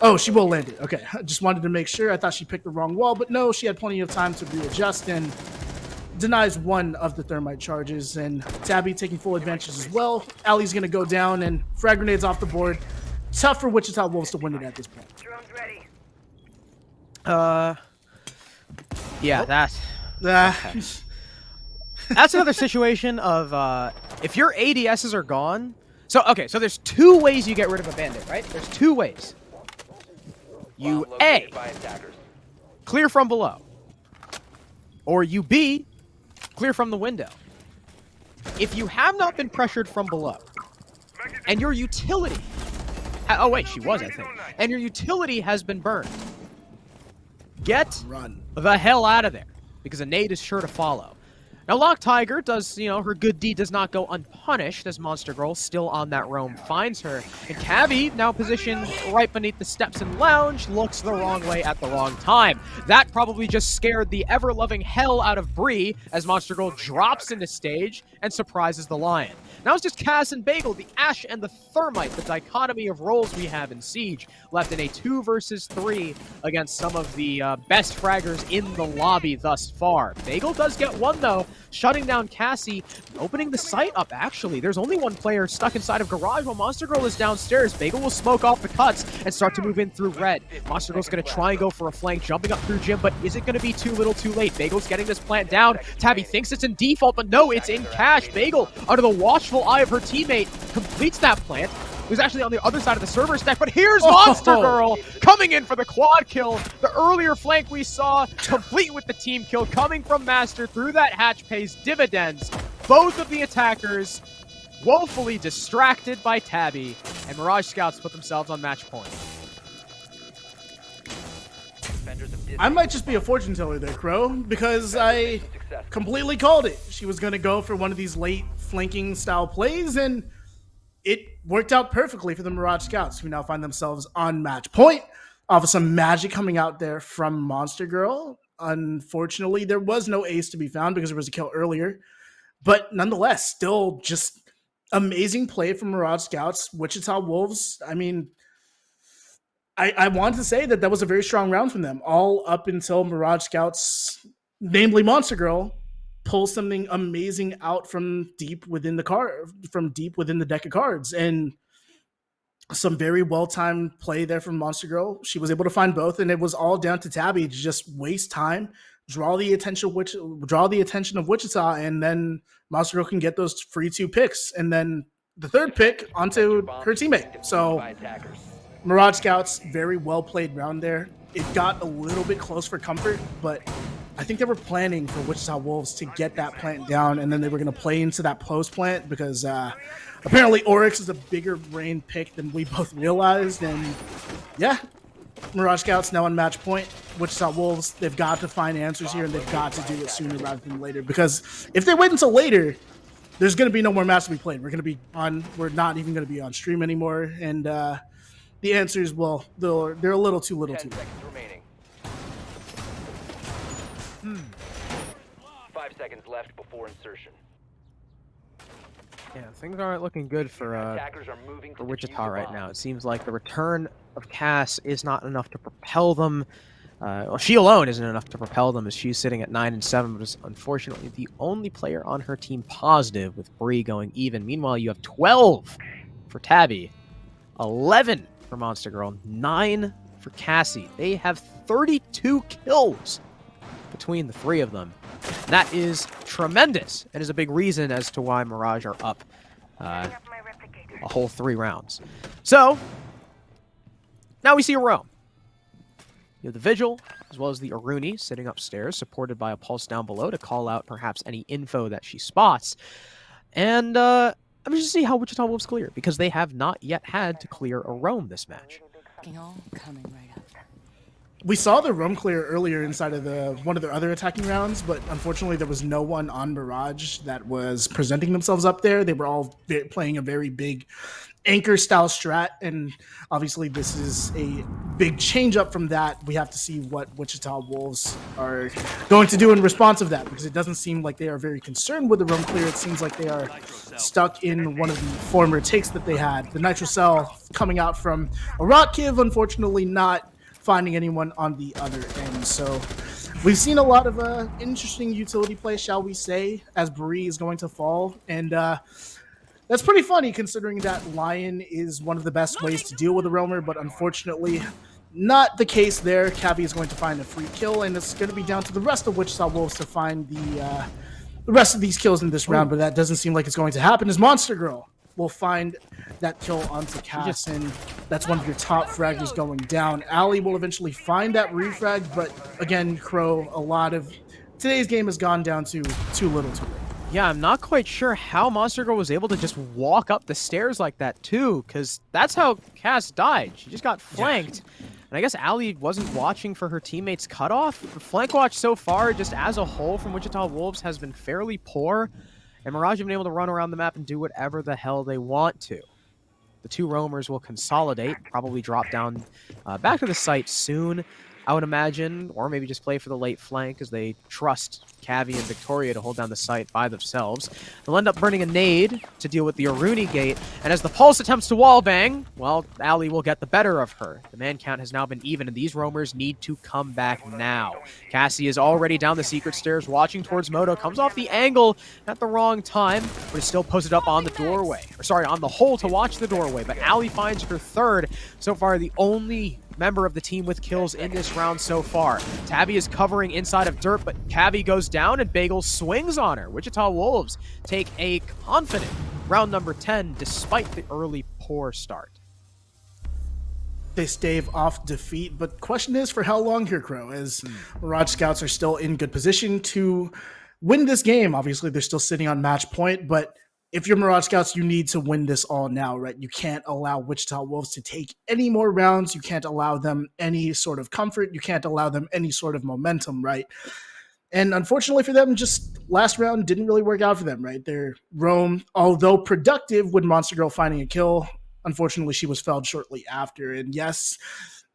oh, she will land it. Okay, I just wanted to make sure. I thought she picked the wrong wall, but no, she had plenty of time to readjust and denies one of the thermite charges, and Tabby taking full advantage as well. Allie's going to go down, and frag grenades off the board. Tough for Wichita Wolves to win it at this point. Yeah, Okay. That's another situation of if your ADSs are gone. So there's 2 ways you get rid of a bandit, right? There's 2 ways. You A, clear from below, or you B, clear from the window. If you have not been pressured from below, and your utility, oh wait, she was, I think, and your utility has been burned, get the hell out of there, because a nade is sure to follow. Now, Lock Tiger does, her good deed does not go unpunished, as Monster Girl, still on that roam, finds her. And Cavi, now positioned right beneath the steps and lounge, looks the wrong way at the wrong time. That probably just scared the ever-loving hell out of Bree, as Monster Girl drops into stage and surprises the Lion. Now it's just Cass and Bagel, the Ash and the Thermite, the dichotomy of roles we have in Siege, left in a 2 versus 3 against some of the best fraggers in the lobby thus far. Bagel does get one, though, shutting down Cassie, opening the site up, actually. There's only one player stuck inside of Garage while Monster Girl is downstairs. Bagel will smoke off the cuts and start to move in through red. Monster Girl's going to try and go for a flank, jumping up through Jim, but is it going to be too little too late? Bagel's getting this plant down. Tabby thinks it's in default, but no, it's in cache. Bagel, under the watchful eye of her teammate, completes that plant. It was actually on the other side of the server stack, but here's Monster Girl coming in for the quad kill. The earlier flank we saw, complete with the team kill, coming from Master through that hatch pays dividends. Both of the attackers woefully distracted by Tabby, and Mirage Scouts put themselves on match point. I might just be a fortune teller there, Crow, because I completely called it. She was going to go for one of these late flanking style plays, and it worked out perfectly for the Mirage Scouts, who now find themselves on match point off of some magic coming out there from Monster Girl. Unfortunately, there was no ace to be found because there was a kill earlier. But nonetheless, still just amazing play from Mirage Scouts. Wichita Wolves, I mean, I wanted to say that was a very strong round from them, all up until Mirage Scouts, namely Monster Girl, pull something amazing out from deep within the deck of cards, and some very well-timed play there from Monster Girl. She was able to find both, and it was all down to Tabby to just waste time, draw the attention of Wichita, and then Monster Girl can get those free 2 picks, and then the third pick onto her teammate. So Mirage Scouts, very well played round there. It got a little bit close for comfort, but I think they were planning for Wichita Wolves to get that plant down, and then they were going to play into that post plant because apparently Oryx is a bigger brain pick than we both realized. And yeah, Mirage Scouts now on match point. Wichita Wolves, they've got to find answers here, and they've got to do it sooner rather than later, because if they wait until later, there's going to be no more match to be played. We're not even going to be on stream anymore, and the answers, well, they're a little too little too late. 5 seconds left before insertion. Yeah, things aren't looking good for Wichita right now. It seems like the return of Cass is not enough to propel them. Well, she alone isn't enough to propel them, as she's sitting at 9-7, but is unfortunately the only player on her team positive, with Bree going even. Meanwhile, you have 12 for Tabby, 11 for Monster Girl, 9 for Cassie. They have 32 kills between the 3 of them. That is tremendous, and is a big reason as to why Mirage are up a whole 3 rounds. So, now we see a roam. You have the Vigil, as well as the Aruni sitting upstairs, supported by a pulse down below to call out perhaps any info that she spots. And I'm going to see how Wichita Wolves clear, because they have not yet had to clear a roam this match. Coming right up. We saw the roam clear earlier inside of one of their other attacking rounds, but unfortunately there was no one on Mirage that was presenting themselves up there. They were all playing a very big anchor style strat, and obviously this is a big change up from that. We have to see what Wichita Wolves are going to do in response of that, because it doesn't seem like they are very concerned with the roam clear. It seems like they are stuck in one of the former takes that they had. The Nitro Cell coming out from a Rotkiv, unfortunately not finding anyone on the other end. So we've seen a lot of interesting utility play, shall we say, as Bree is going to fall, and that's pretty funny considering that Lion is one of the best ways to deal with a roamer, but unfortunately not the case there. Cabby is going to find a free kill, and it's going to be down to the rest of Wichita Wolves to find the rest of these kills in this round, but that doesn't seem like it's going to happen, as Monster Girl will find that kill onto Cass, and that's one of your top fraggers going down. Ali will eventually find that refrag, but again, Crow, a lot of today's game has gone down to too little too late. Yeah, I'm not quite sure how Monster Girl was able to just walk up the stairs like that, too, because that's how Cass died. She just got flanked. Yeah. And I guess Ali wasn't watching for her teammates' cutoff. The flank watch so far, just as a whole from Wichita Wolves, has been fairly poor. And Mirage have been able to run around the map and do whatever the hell they want to. The 2 roamers will consolidate, probably drop down back to the site soon. I would imagine, or maybe just play for the late flank as they trust Cavi and Victoria to hold down the site by themselves. They'll end up burning a nade to deal with the Aruni gate, and as the Pulse attempts to wallbang, well, Ali will get the better of her. The man count has now been even, and these roamers need to come back now. Cassie is already down the secret stairs, watching towards Moto, comes off the angle at the wrong time, but is still posted up on the doorway. Or sorry, on the hole to watch the doorway, but Ali finds her third. So far, the only member of the team with kills in this round so far. Tabby is covering inside of dirt, but Cavi goes down and Bagel swings on her. Wichita Wolves take a confident round number 10 despite the early poor start. They stave off defeat, but question is for how long here, Crow, as Mirage Scouts are still in good position to win this game. Obviously, they're still sitting on match point, but if you're Mirage Scouts, you need to win this all now, right? You can't allow Wichita Wolves to take any more rounds. You can't allow them any sort of comfort. You can't allow them any sort of momentum, right? And unfortunately for them, just last round didn't really work out for them, right? Their roam, although productive with Monster Girl finding a kill, unfortunately she was felled shortly after. And yes,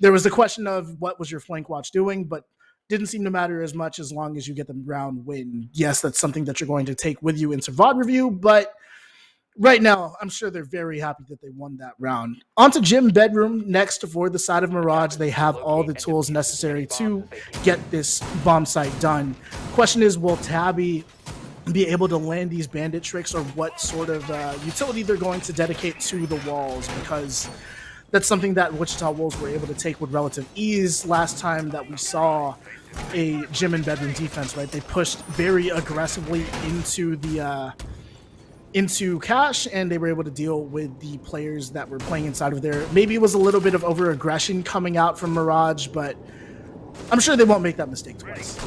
there was the question of what was your flank watch doing, but didn't seem to matter as much as long as you get the round win. Yes, that's something that you're going to take with you into VOD review, but right now, I'm sure they're very happy that they won that round. Onto Gym Bedroom next for the side of Mirage. They have all the tools necessary to get this bomb site done. Question is, will Tabby be able to land these bandit tricks, or what sort of utility they're going to dedicate to the walls? Because that's something that Wichita Wolves were able to take with relative ease last time that we saw a Gym and Bedroom defense, right? They pushed very aggressively into the into cash, and they were able to deal with the players that were playing inside of there. Maybe it was a little bit of over aggression coming out from Mirage, but I'm sure they won't make that mistake twice.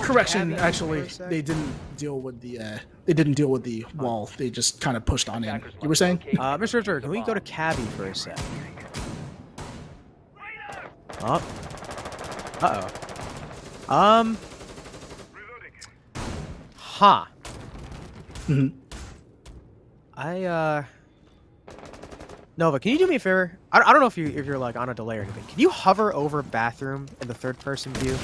Correction, actually, they didn't deal with the wall. They just kind of pushed on in. You were saying? Mr. Richard, can we go to Cavi for a sec? Oh. Uh-oh. Huh. Nova, can you do me a favor? I don't know if you're like on a delay or anything. Can you hover over bathroom in the third person view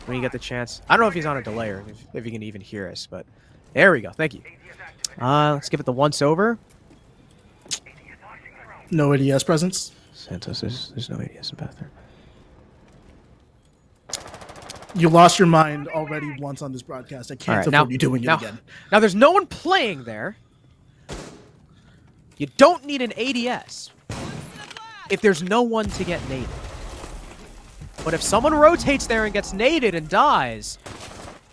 when you get the chance? I don't know if he's on a delay or if he can even hear us, but there we go. Thank you. Let's give it the once over. No ADS presence. Santos, there's no ADS in bathroom. You lost your mind already once on this broadcast. I can't afford you doing it again. Now there's no one playing there. You don't need an ADS if there's no one to get naded. But if someone rotates there and gets naded and dies,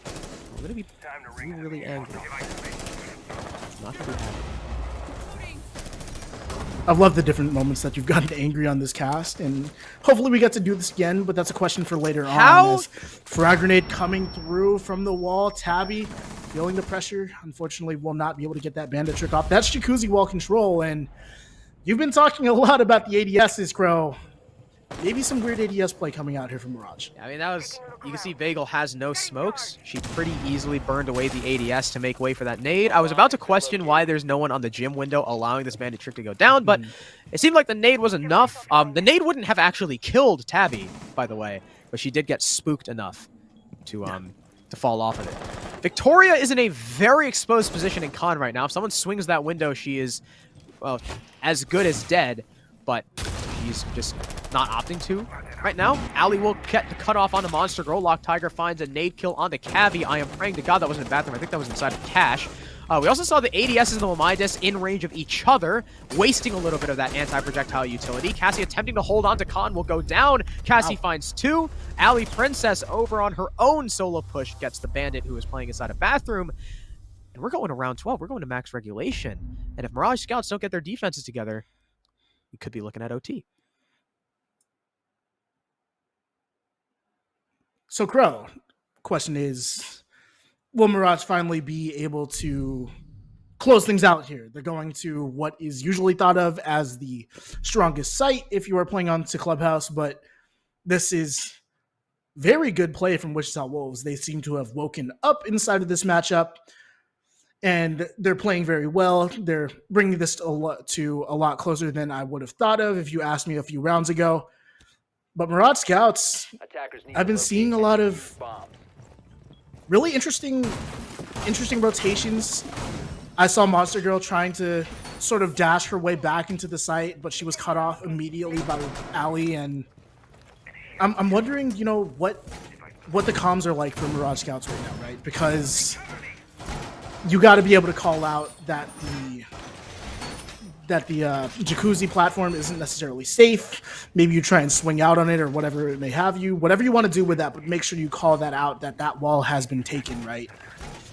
I'm going to be really angry. Not going to be happy. I've loved the different moments that you've gotten angry on this cast, and hopefully we get to do this again, but that's a question for later on. As frag grenade coming through from the wall, Tabby feeling the pressure, unfortunately will not be able to get that bandit trick off. That's Jacuzzi wall control, and you've been talking a lot about the ADSs, Crow. Maybe some weird ADS play coming out here from Mirage. I mean, that was, you can see Bagel has no smokes. She pretty easily burned away the ADS to make way for that nade. I was about to question why there's no one on the gym window allowing this bandit trick to go down, but it seemed like the nade was enough. The nade wouldn't have actually killed Tabby, by the way, but she did get spooked enough to fall off of it. Victoria is in a very exposed position in Con right now. If someone swings that window, she is, well, as good as dead, but she's just not opting to right now. Ali will get the cut off on the Monster Girl. Lock Tiger finds a nade kill onto Cavi. I am praying to God that wasn't in the bathroom. I think that was inside of Cash. We also saw the ADSs and the Lamidus in range of each other, wasting a little bit of that anti-projectile utility. Cassie attempting to hold on to Khan will go down. Cassie finds two. Ali Princess over on her own solo push gets the bandit who is playing inside a bathroom. And we're going to round 12. We're going to max regulation. And if Mirage Scouts don't get their defenses together, we could be looking at OT. So, Crow, question is, will Mirage finally be able to close things out here? They're going to what is usually thought of as the strongest site if you are playing on to Clubhouse, but this is very good play from Wichita Wolves. They seem to have woken up inside of this matchup, and they're playing very well. They're bringing this to a lot closer than I would have thought of if you asked me a few rounds ago. But Mirage Scouts, Attackers need I've to been locate seeing a and lot defuse of bombs. really interesting rotations. I saw Monster Girl trying to sort of dash her way back into the site, but she was cut off immediately by Ali. And I'm wondering, what the comms are like for Mirage Scouts right now, right? Because you got to be able to call out that the jacuzzi platform isn't necessarily safe. Maybe you try and swing out on it or whatever it may have you. Whatever you want to do with that, but make sure you call that out, that wall has been taken, right?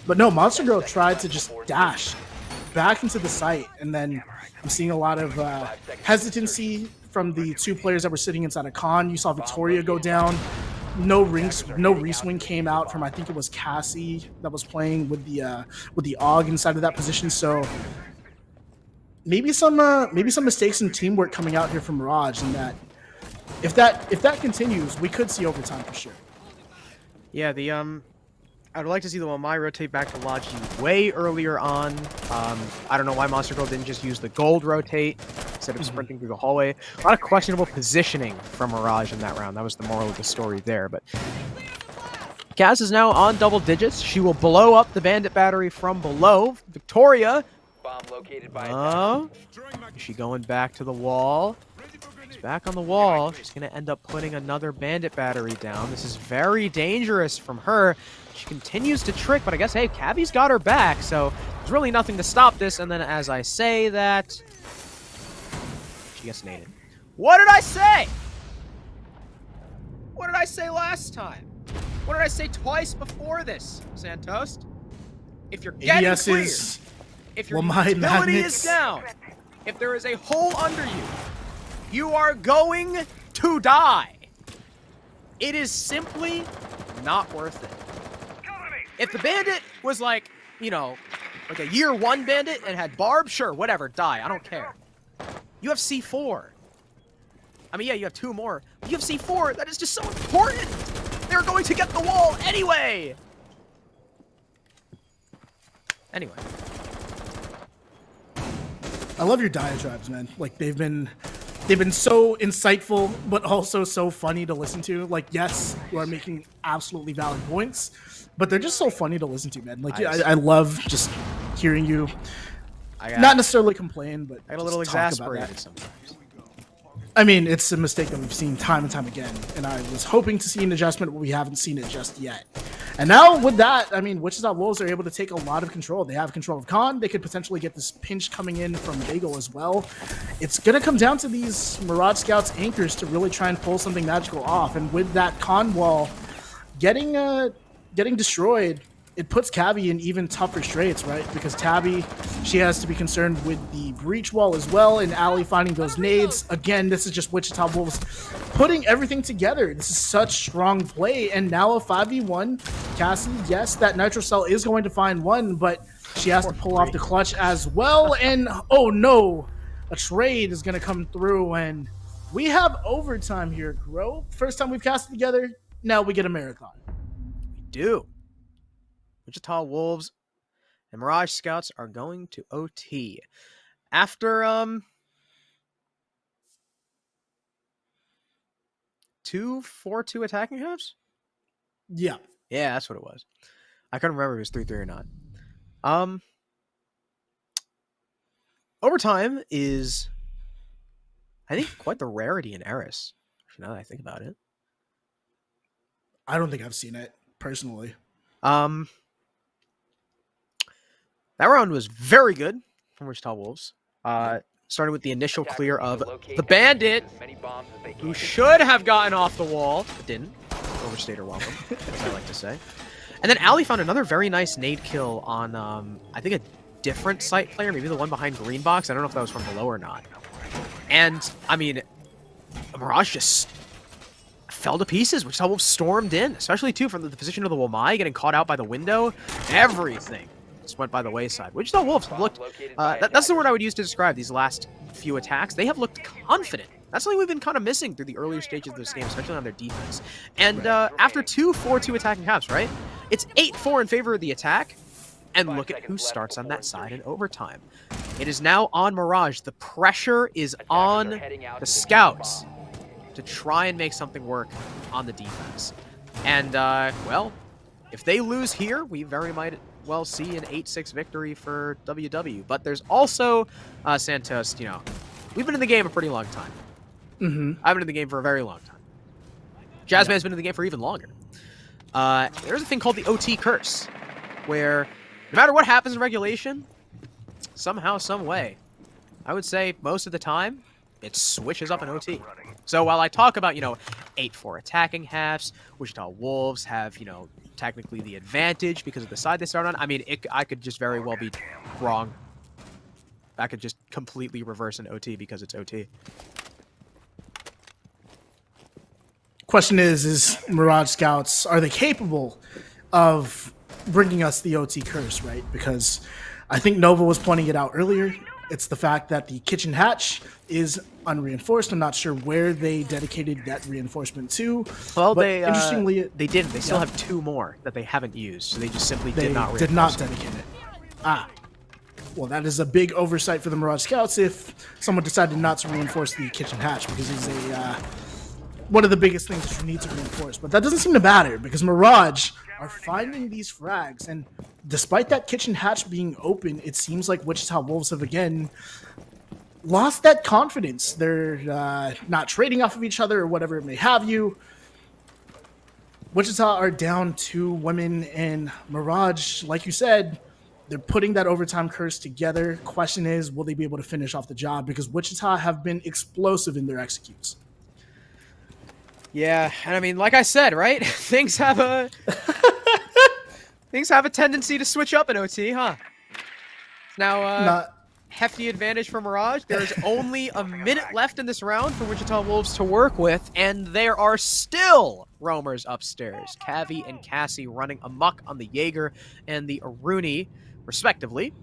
But no, Monster Girl tried to just dash back into the site, and then I'm seeing a lot of hesitancy from the two players that were sitting inside a con. You saw Victoria go down. No reswing came out from, I think it was Cassie that was playing with the AUG inside of that position. So maybe some mistakes in teamwork coming out here from Mirage, and that if that continues, we could see overtime for sure. Yeah, I would like to see the Wamai rotate back to Logi way earlier on. I don't know why Monster Girl didn't just use the gold rotate instead of sprinting through the hallway. A lot of questionable positioning from Mirage in that round. That was the moral of the story there. But Kaz is now on double digits. She will blow up the bandit battery from below. Victoria. Bomb located by Is she going back to the wall? She's back on the wall. She's going to end up putting another bandit battery down. This is very dangerous from her. She continues to trick, but I guess, hey, Cavi's got her back, so there's really nothing to stop this. And then as I say that, she gets naded. What did I say? What did I say last time? What did I say twice before this, Santos? If you're getting ADS clear, is if your Wamai utility magnets. is down, if there is a hole under you, you are going to die. It is simply not worth it. If the bandit was like a year one bandit and had barb, sure, whatever, die, I don't care. You have C4. I mean, yeah, you have two more. But you have C4, that is just so important. They're going to get the wall anyway. Anyway. I love your diatribes, man. Like they've been so insightful, but also so funny to listen to. Like, yes, you are making absolutely valid points, but they're just so funny to listen to, man. Like, I love just hearing you, not necessarily complain, but I get a little exasperated sometimes. I mean, it's a mistake that we've seen time and time again, and I was hoping to see an adjustment, but we haven't seen it just yet. And now with that, I mean, Wichita Wolves are able to take a lot of control. They have control of Con. They could potentially get this pinch coming in from Bagel as well. It's going to come down to these Mirage Scouts anchors to really try and pull something magical off. And with that Con wall getting destroyed, it puts Cavi in even tougher straits, right? Because Tabby, she has to be concerned with the breach wall as well, and Ali finding those nades. Again, this is just Wichita Wolves putting everything together. This is such strong play, and now a 5v1. Cassie, yes, that Nitro Cell is going to find one, but she has to pull off the clutch as well, and oh no, a trade is going to come through, and we have overtime here, Crow. First time we've casted together, now we get a marathon. We do. Wichita Wolves and Mirage Scouts are going to OT. After 2-4-2 attacking halves? Yeah. Yeah, that's what it was. I couldn't remember if it was 3-3 or not. Overtime is, I think, quite the rarity in Eris. Now that I think about it. I don't think I've seen it, personally. That round was very good from Wichita Wolves. Started with the initial clear of the bandit, who should have gotten off the wall, but didn't. Overstayed her welcome, as I like to say. And then Ali found another very nice nade kill on, I think, a different site player, maybe the one behind Green Box. I don't know if that was from below or not. And, I mean, Mirage just fell to pieces. Wichita Wolves stormed in, especially, too, from the position of the Wamai, getting caught out by the window. Everything just went by the wayside. Wichita Wolves have looked, that's the word I would use to describe these last few attacks. They have looked confident. That's something we've been kind of missing through the earlier stages of this game, especially on their defense. And after 2 4-2 attacking halves, right? It's 8-4 in favor of the attack. And look at who starts on that side in overtime. It is now on Mirage. The pressure is on the scouts to try and make something work on the defense. And, well, if they lose here, we very might well see an 8-6 victory for WW. But there's also, Santos, you know, we've been in the game a pretty long time. I've been in the game for a very long time. Jazzman's been in the game for even longer. There's a thing called the OT curse, where no matter what happens in regulation, somehow, some way, I would say most of the time, it switches up in OT. So while I talk about, you know, 8-4 attacking halves, Wichita Wolves have, you know, technically the advantage because of the side they start on, I mean, I could just very well be wrong. I could just completely reverse an OT because it's OT. Question is Mirage Scouts, are they capable of bringing us the OT curse, right? Because I think Nova was pointing it out earlier. It's the fact that the kitchen hatch is unreinforced. I'm not sure where they dedicated that reinforcement to. Well, but they interestingly, they didn't. They still have 2 more that they haven't used, so they just simply did not dedicate it. Well, that is a big oversight for the Mirage Scouts if someone decided not to reinforce the kitchen hatch, because it's one of the biggest things that you need to reinforce. But that doesn't seem to matter because Mirage are finding these frags, and despite that kitchen hatch being open, it seems like Wichita Wolves have again lost that confidence. They're not trading off of each other or whatever it may have you. Wichita are down 2 women, and Mirage, like you said, they're putting that overtime curse together. Question is, will they be able to finish off the job? Because Wichita have been explosive in their executes. Yeah, and I mean, like I said, right? Things have a tendency to switch up in OT, huh? Now, hefty advantage for Mirage. There's only a minute left in this round for Wichita Wolves to work with, and there are still roamers upstairs. Cavi and Cassie running amok on the Jaeger and the Aruni, respectively.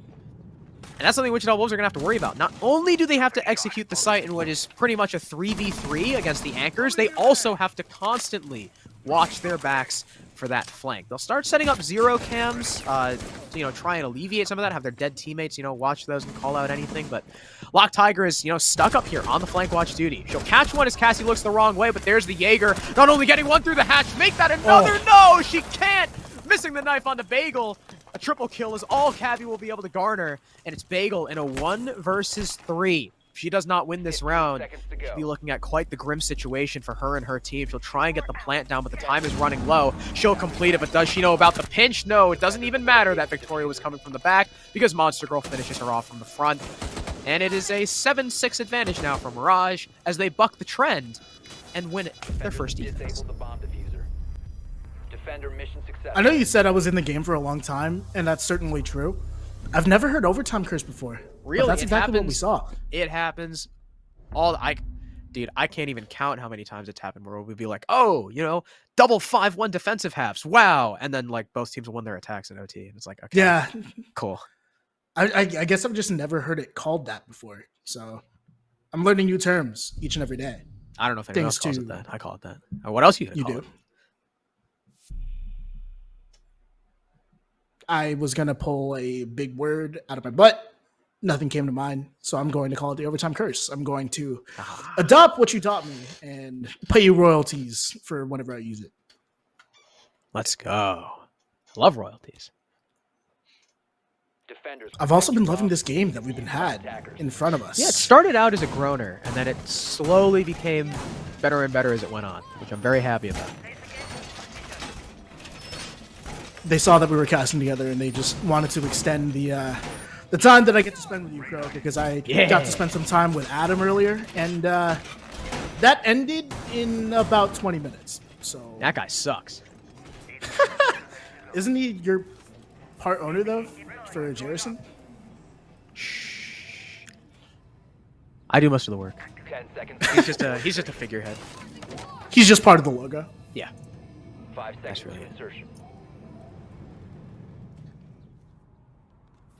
And that's something Wichita Wolves are going to have to worry about. Not only do they have to execute the site in what is pretty much a 3v3 against the anchors, they also have to constantly watch their backs for that flank. They'll start setting up zero cams, you know, try and alleviate some of that, have their dead teammates, you know, watch those and call out anything. But Lock Tiger is, you know, stuck up here on the flank watch duty. She'll catch one as Cassie looks the wrong way, but there's the Jaeger. Not only getting one through the hatch, make that another. No, she can't. Missing the knife on the Bagel. A triple kill is all Cavi will be able to garner, and it's Bagel in a 1 versus 3. If she does not win this round, she'll be looking at quite the grim situation for her and her team. She'll try and get the plant down, but the time is running low. She'll complete it, but does she know about the pinch? No, it doesn't even matter that Victoria was coming from the back because Monster Girl finishes her off from the front. And it is a 7-6 advantage now for Mirage as they buck the trend and win their first defense. I know you said I was in the game for a long time, and that's certainly true. I've never heard overtime curse before. Really? That's exactly what we saw. It happens dude, I can't even count how many times it's happened where we'd be like, oh, you know, double 5-1 defensive halves. Wow. And then like both teams won their attacks in OT. And it's like, okay, yeah, cool. I guess I've just never heard it called that before. So I'm learning new terms each and every day. I don't know if anyone else calls it that. I call it that. What else are you gonna call it? I was going to pull a big word out of my butt. Nothing came to mind, so I'm going to call it the overtime curse. I'm going to adopt what you taught me and pay you royalties for whenever I use it. Let's go. I love royalties. I've also been loving this game that we've been had in front of us. Yeah, it started out as a groaner, and then it slowly became better and better as it went on, which I'm very happy about. They saw that we were casting together, and they just wanted to extend the time that I get to spend with you, Crow, because I got to spend some time with Adam earlier, and that ended in about 20 minutes. So that guy sucks. Isn't he your part owner though for Jerison? Shh. I do most of the work. 10 seconds. He's just a figurehead. He's just part of the logo. Yeah. 5 seconds That's really to insertion.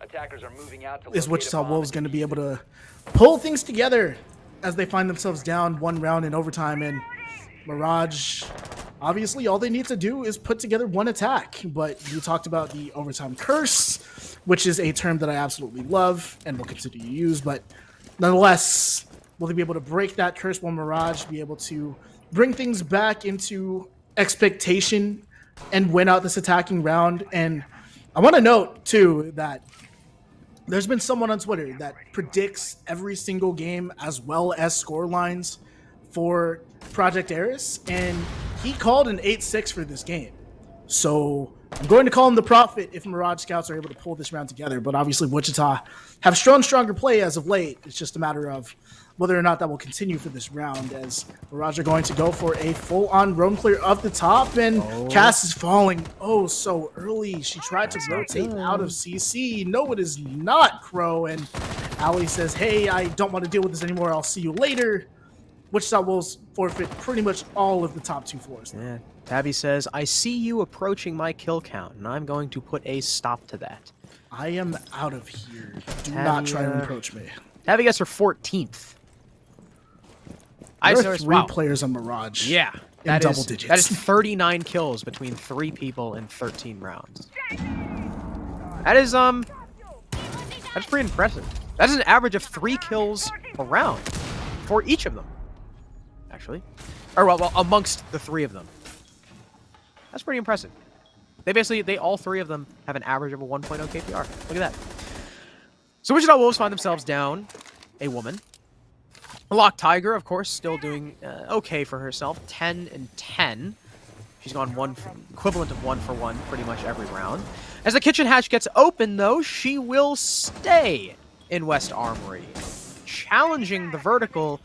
Attackers are moving out to Is Wichita Wolves going to be able to pull things together as they find themselves down 1 round in overtime, and Mirage obviously all they need to do is put together one attack. But you talked about the overtime curse, which is a term that I absolutely love and will continue to use. But nonetheless, will they be able to break that curse? Will Mirage be able to bring things back into expectation and win out this attacking round? And I want to note, too, that there's been someone on Twitter that predicts every single game as well as score lines for Project Eris, and he called an 8-6 for this game. So I'm going to call him the prophet if Mirage Scouts are able to pull this round together. But obviously Wichita have shown stronger play as of late. It's just a matter of whether or not that will continue for this round, as Mirage are going to go for a full-on roam clear of the top, and Cass is falling so early. She tried to rotate out of CC. No, it is not, Crow. And Ali says, hey, I don't want to deal with this anymore. I'll see you later. Wichita Wolves forfeit pretty much all of the top 2 floors. Yeah. Tabby says, I see you approaching my kill count, and I'm going to put a stop to that. I am out of here. Do not try to approach me. Tabby gets her 14th. There are 3 players on Mirage. Yeah. In double digits. That is 39 kills between 3 people in 13 rounds. That is, that's pretty impressive. That's an average of 3 kills a round for each of them, actually. Or, well, amongst the 3 of them. That's pretty impressive. They all 3 of them have an average of a 1.0 KPR. Look at that. So Wichita Wolves find themselves down a woman. Lock Tiger, of course, still doing okay for herself. 10 and 10. She's gone equivalent of 1 for 1 pretty much every round. As the kitchen hatch gets open, though, she will stay in West Armory, challenging the vertical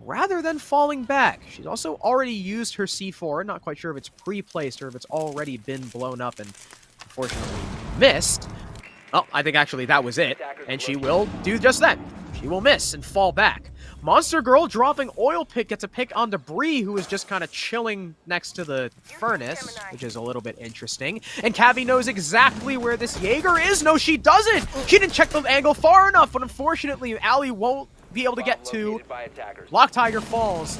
rather than falling back. She's also already used her C4. Not quite sure if it's pre-placed or if it's already been blown up and unfortunately missed. Oh, I think actually that was it. And she will do just that. She will miss and fall back. Monster Girl dropping oil pick gets a pick on Debris, who is just kind of chilling next to the furnace, which is a little bit interesting. And Cavi knows exactly where this Jaeger is. No, she doesn't. She didn't check the angle far enough, but unfortunately, Ali won't be able to get to. Lock Tiger falls.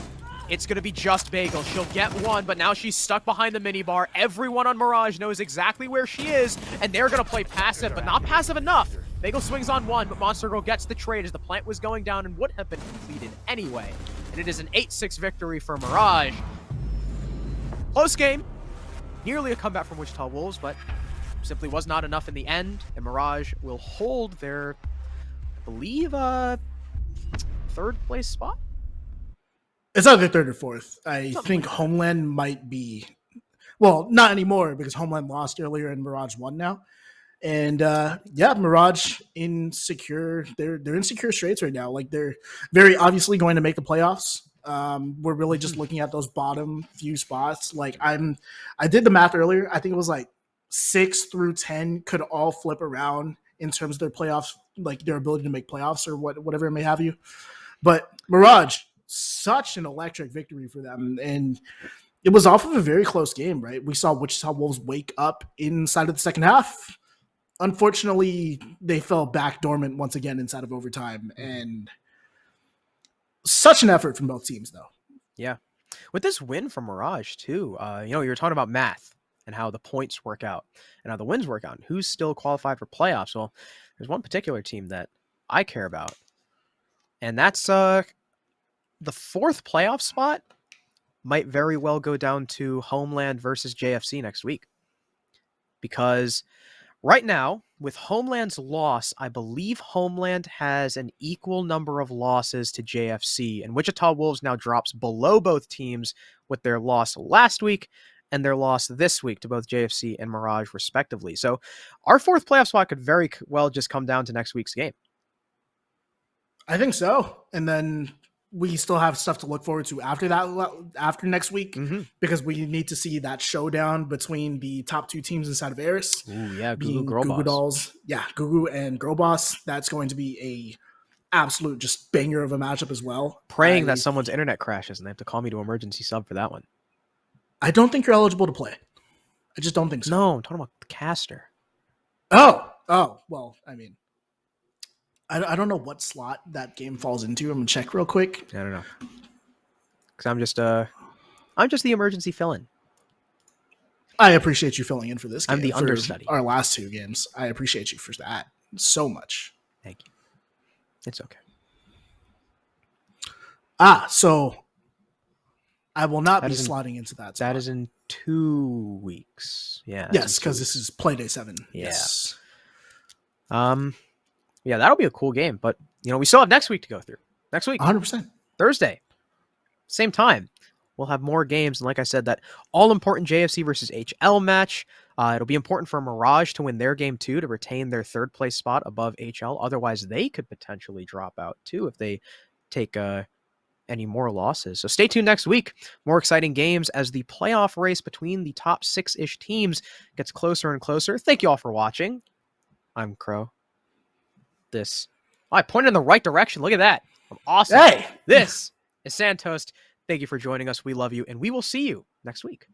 It's going to be just Bagel. She'll get one, but now she's stuck behind the minibar. Everyone on Mirage knows exactly where she is, and they're going to play passive, but not passive enough. Bagel swings on one, but Monster Girl gets the trade as the plant was going down and would have been completed anyway. And it is an 8-6 victory for Mirage. Close game. Nearly a comeback from Wichita Wolves, but simply was not enough in the end. And Mirage will hold their, I believe, 3rd place spot? It's either 3rd or 4th. I think Homeland might be... Well, not anymore, because Homeland lost earlier and Mirage won now. And yeah, Mirage in secure. They're in secure straits right now. Like, they're very obviously going to make the playoffs. We're really just looking at those bottom few spots. Like, I did the math earlier. I think it was like 6 through 10 could all flip around in terms of their playoffs, like their ability to make playoffs or whatever it may have you. But Mirage, such an electric victory for them, and it was off of a very close game. Right, we saw Wichita Wolves wake up inside of the second half. Unfortunately, they fell back dormant once again inside of overtime, and such an effort from both teams, though. Yeah. With this win from Mirage, too, you were talking about math and how the points work out and how the wins work out and who's still qualified for playoffs. Well, there's one particular team that I care about, and that's the 4th playoff spot might very well go down to Homeland versus JFC next week. Because right now, with Homeland's loss, I believe Homeland has an equal number of losses to JFC, and Wichita Wolves now drops below both teams with their loss last week and their loss this week to both JFC and Mirage, respectively. So our 4th playoff spot could very well just come down to next week's game. I think so. And then we still have stuff to look forward to after that, after next week, because we need to see that showdown between the top 2 teams inside of Eris. Ooh, yeah, being Girl Gugu Boss. Dolls. Yeah, Gugu and Girl Boss. That's going to be a absolute just banger of a matchup as well. Praying that someone's internet crashes and they have to call me to emergency sub for that one. I don't think you're eligible to play. I just don't think so. No, I'm talking about the caster. Oh, well, I mean, I don't know what slot that game falls into. I'm gonna check real quick. I don't know. Because I'm just the emergency fill-in. I appreciate you filling in for this game. I'm the for understudy. Our last 2 games. I appreciate you for that so much. Thank you. It's okay. So I will not That be is in- slotting into that. That spot. is in 2 weeks. Yeah. Yes, because this is Playday 7. Yeah. Yes. Yeah, that'll be a cool game. But we still have next week to go through. Next week, 100%. Thursday, same time, we'll have more games. And like I said, that all important JFC versus HL match. It'll be important for Mirage to win their game too, to retain their 3rd place spot above HL. Otherwise, they could potentially drop out too if they take any more losses. So stay tuned next week. More exciting games as the playoff race between the top 6-ish teams gets closer and closer. Thank you all for watching. I'm Crow. I pointed in the right direction. Look at that. I'm awesome. Hey! This is Santos. Thank you for joining us. We love you, and we will see you next week.